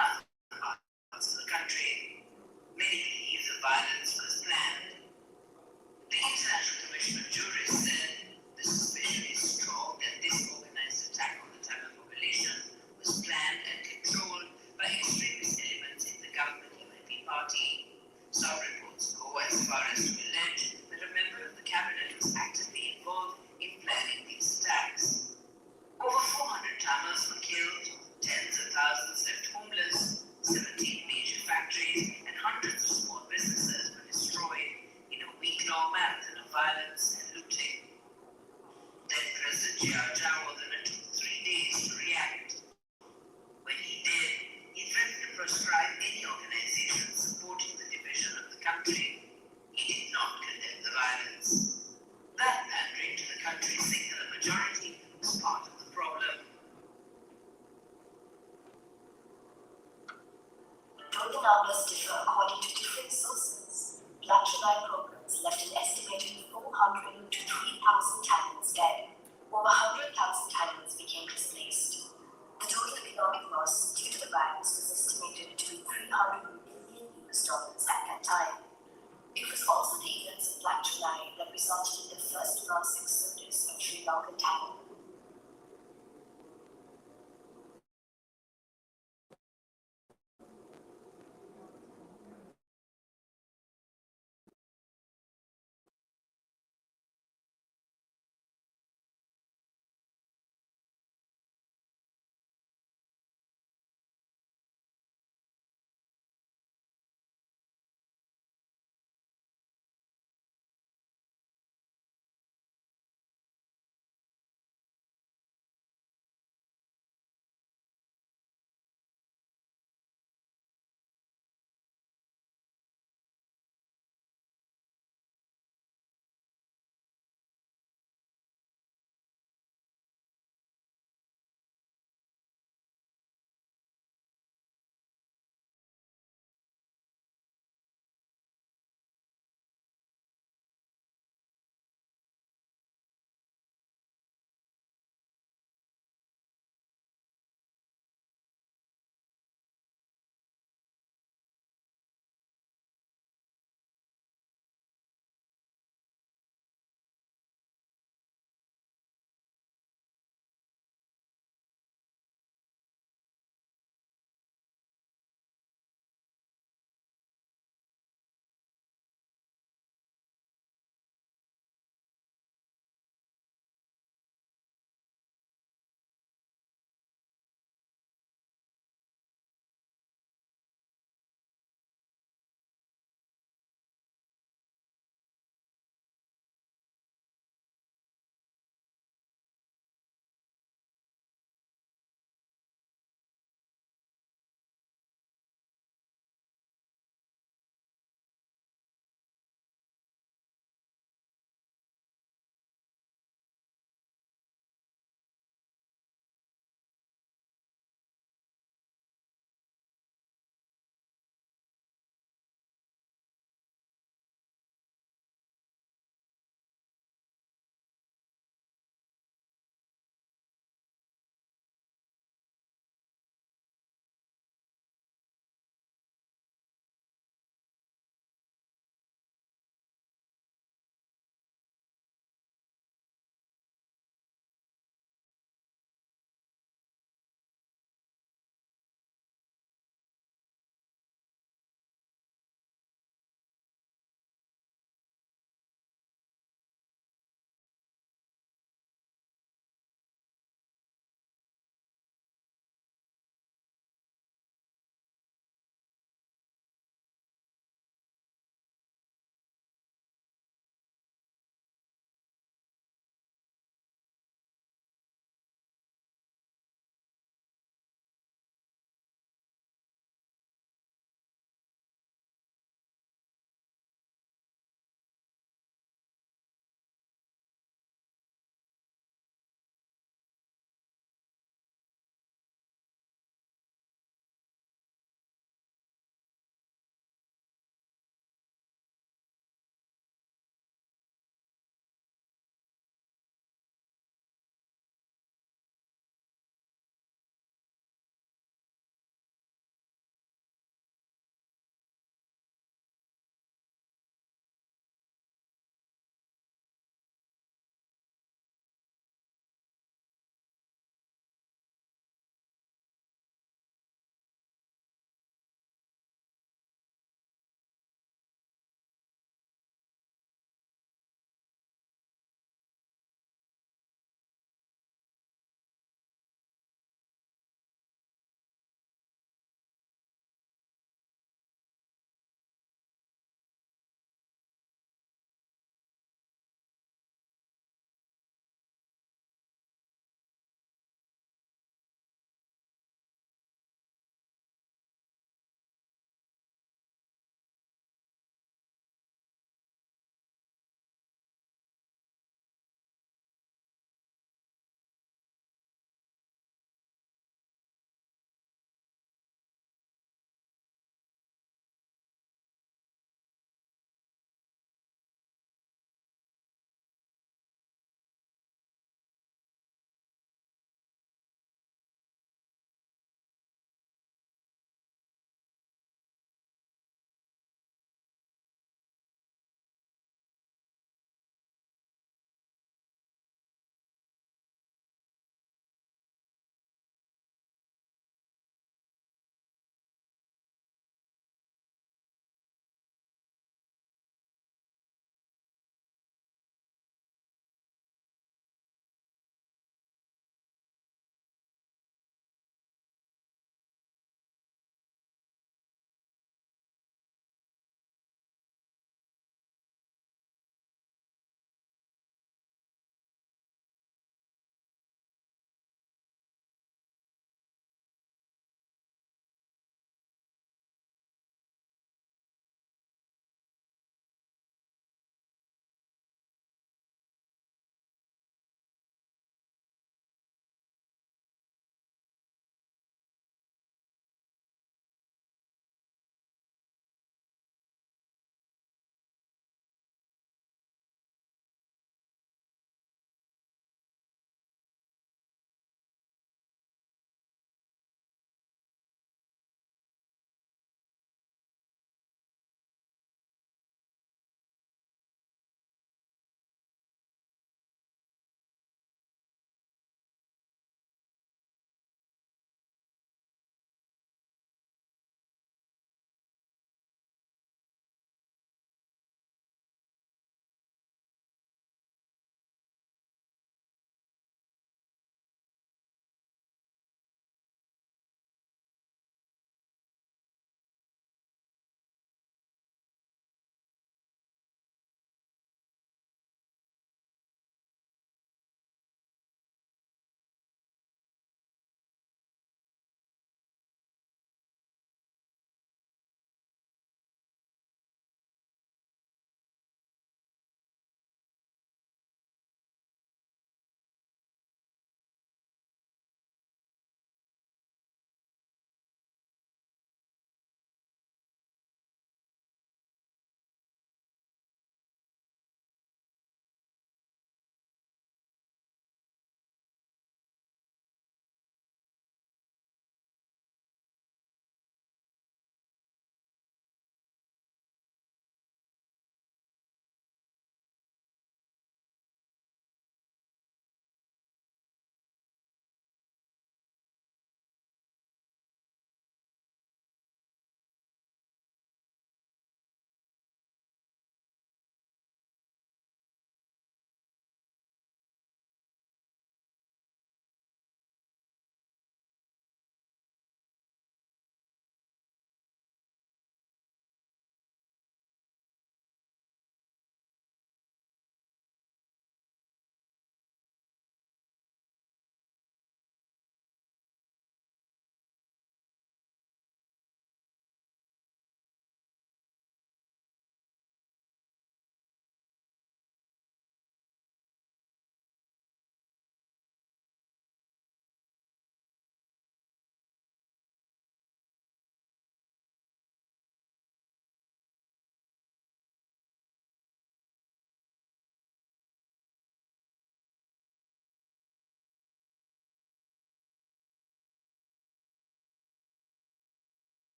numbers differ according to different sources. Black July programs left an estimated 400 to 3,000 Tamils dead. Over 100,000 Tamils became displaced. The total economic loss due to the violence was estimated to be $300 million at that time. It was also the events of Black July that resulted in the first mass exodus of Sri Lankan Tamil.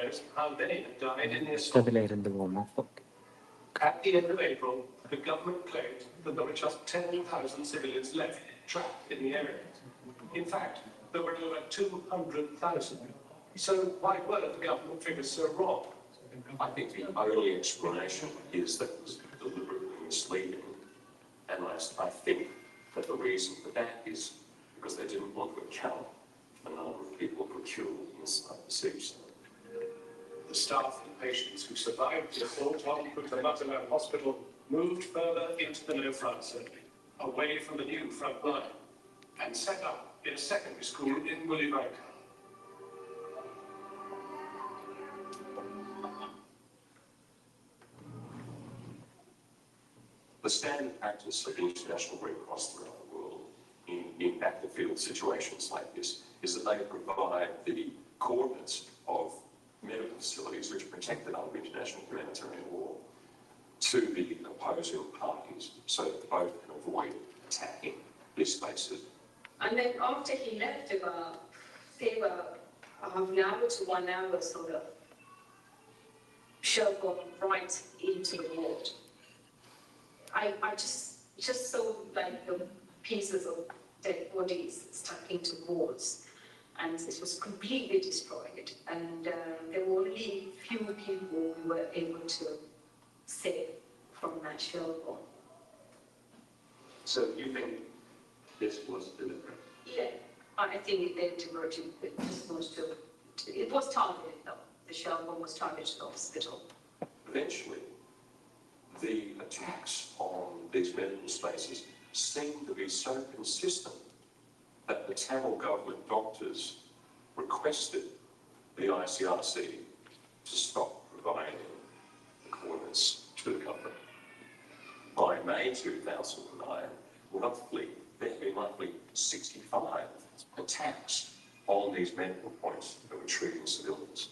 knows how many have died in the assault. At the end of April, the government claimed that there were just 10,000 civilians left trapped in the area. In fact, there were over 200,000. So why were the government figures so wrong? I think the only explanation is that it was deliberately misleading. And I think that the reason for that is because they didn't want to account for the number of people who were killed inside the siege zone. The staff and patients who survived the assault on the hospital moved further into the no-fly zone, away from the new front line, and set up in a secondary school in Willimanka. The standard practice of the International Red Cross throughout the world in battlefield situations like this is that they provide the coordinates of medical facilities which are protected under international humanitarian law to the opposing parties so that both can avoid attacking these spaces. And then after he left, say half an hour to 1 hour sort of shell gone right into the ward. I just saw like the pieces of dead bodies stuck into walls, and it was completely destroyed. And there were only few people who were able to save from that shell bomb. So you think this was deliberate? Yeah, I think they diverted it. It was targeted though. The shell bomb was targeted to the hospital. Eventually, the attacks on these medical spaces seem to be so consistent that the Tamil government doctors requested the ICRC to stop providing the coordinates to the government. By May 2009, there had been roughly 65 attacks on these medical points that were treating civilians.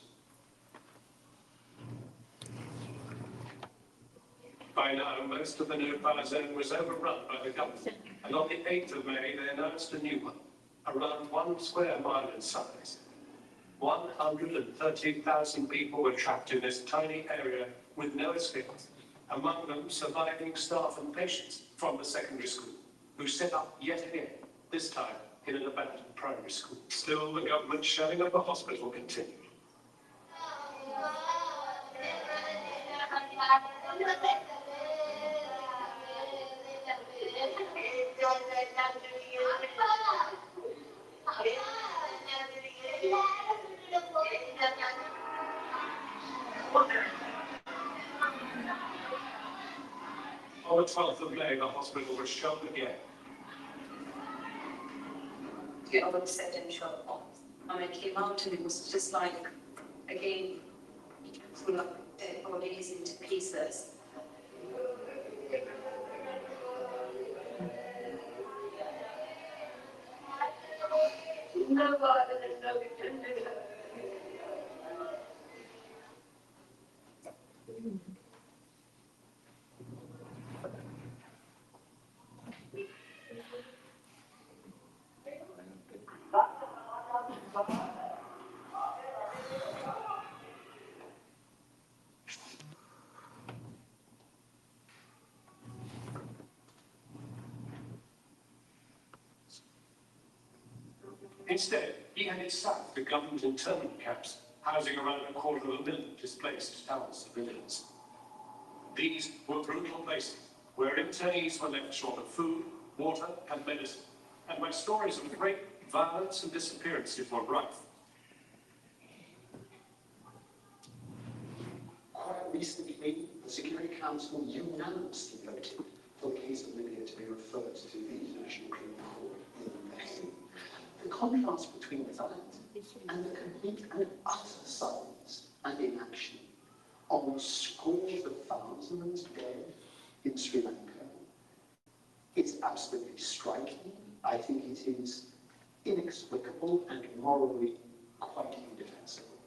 By now, most of the no-fly zone was overrun by the government, and on the 8th of May, they announced a new one, around 1 square mile in size. 130,000 people were trapped in this tiny area with no escape, among them surviving staff and patients from the secondary school, who set up yet again, this time in an abandoned primary school. Still, the government shelling of the hospital continued. On the 12th of May, the hospital was shelled again. The other second shell bombs. And I came out and it was just like, again, full of dead bodies into pieces. Instead, he headed south to government internment camps, housing around 250,000 displaced Tamil civilians. These were brutal places where internees were left short of food, water, and medicine, and where stories of rape, violence, and disappearances were rife. Quite recently, the Security Council unanimously voted for the case of Libya to be referred to the International Criminal Court in The Hague. The contrast between that and the complete and utter silence and inaction on scores of thousands dead in Sri Lanka is absolutely striking. I think it is inexplicable and morally quite indefensible.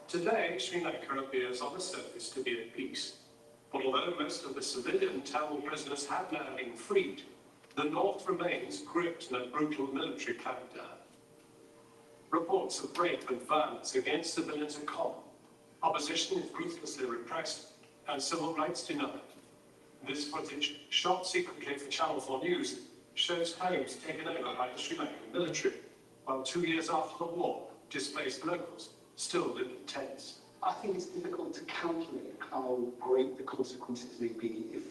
Today, Sri Lanka appears on the surface to be at peace. But although most of the civilian Tamil prisoners have now been freed, the north remains gripped in a brutal military clampdown. reports of rape and violence against civilians are common. Opposition is ruthlessly repressed and civil rights denied. This footage, shot secretly for Channel 4 News, shows homes taken over by the Sri Lankan military, while 2 years after the war, displaced locals still live in tents. I think it's difficult to calculate how great the consequences may be if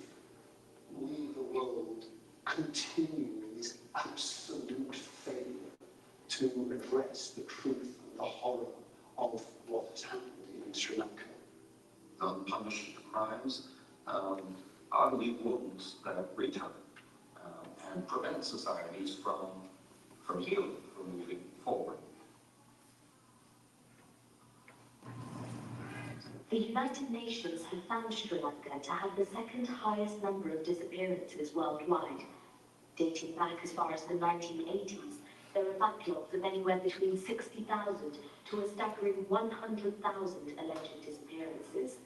we, the world, continue this absolute failure to address the truth and the horror of what has happened in Sri Lanka. Punish crimes, only wounds that return and prevent societies from healing, from moving forward. The United Nations have found Sri Lanka to have the second highest number of disappearances worldwide. Dating back as far as the 1980s, there are backlogs of anywhere between 60,000 to a staggering 100,000 alleged disappearances.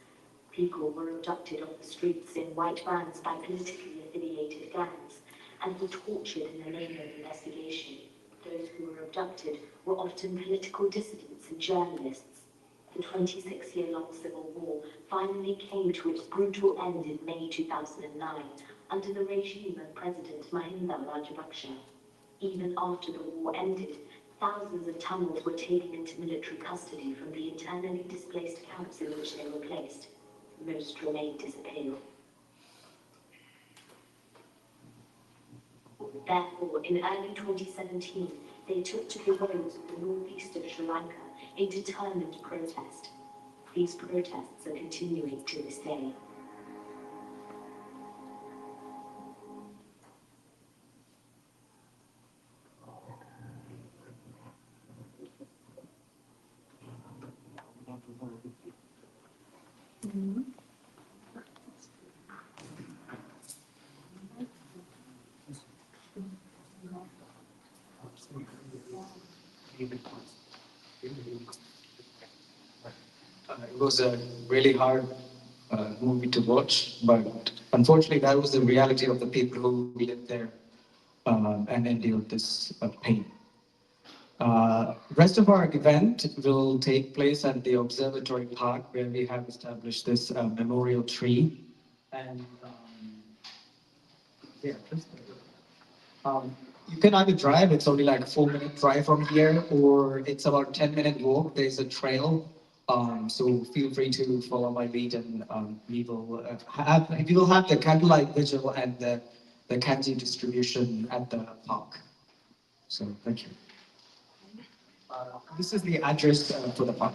People were abducted off the streets in white vans by politically affiliated gangs and were tortured in the name of investigation. Those who were abducted were often political dissidents and journalists. The 26-year-long civil war finally came to its brutal end in May 2009 under the regime of President Mahinda Rajapaksa. Even after the war ended, thousands of Tamils were taken into military custody from the internally displaced camps in which they were placed. Most remained disappeared. Therefore, in early 2017, they took to the roads of the northeast of Sri Lanka in determined protest. These protests are continuing to this day. It was a really hard movie to watch, but unfortunately, that was the reality of the people who lived there and endured this pain. Rest of our event will take place at the Observatory Park, where we have established this memorial tree. And you can either drive, it's only like a 4-minute drive from here, or it's about a 10-minute walk. There's a trail. So feel free to follow my lead, and we will have the candlelight vigil and the candy distribution at the park. So thank you. This is the address for the park.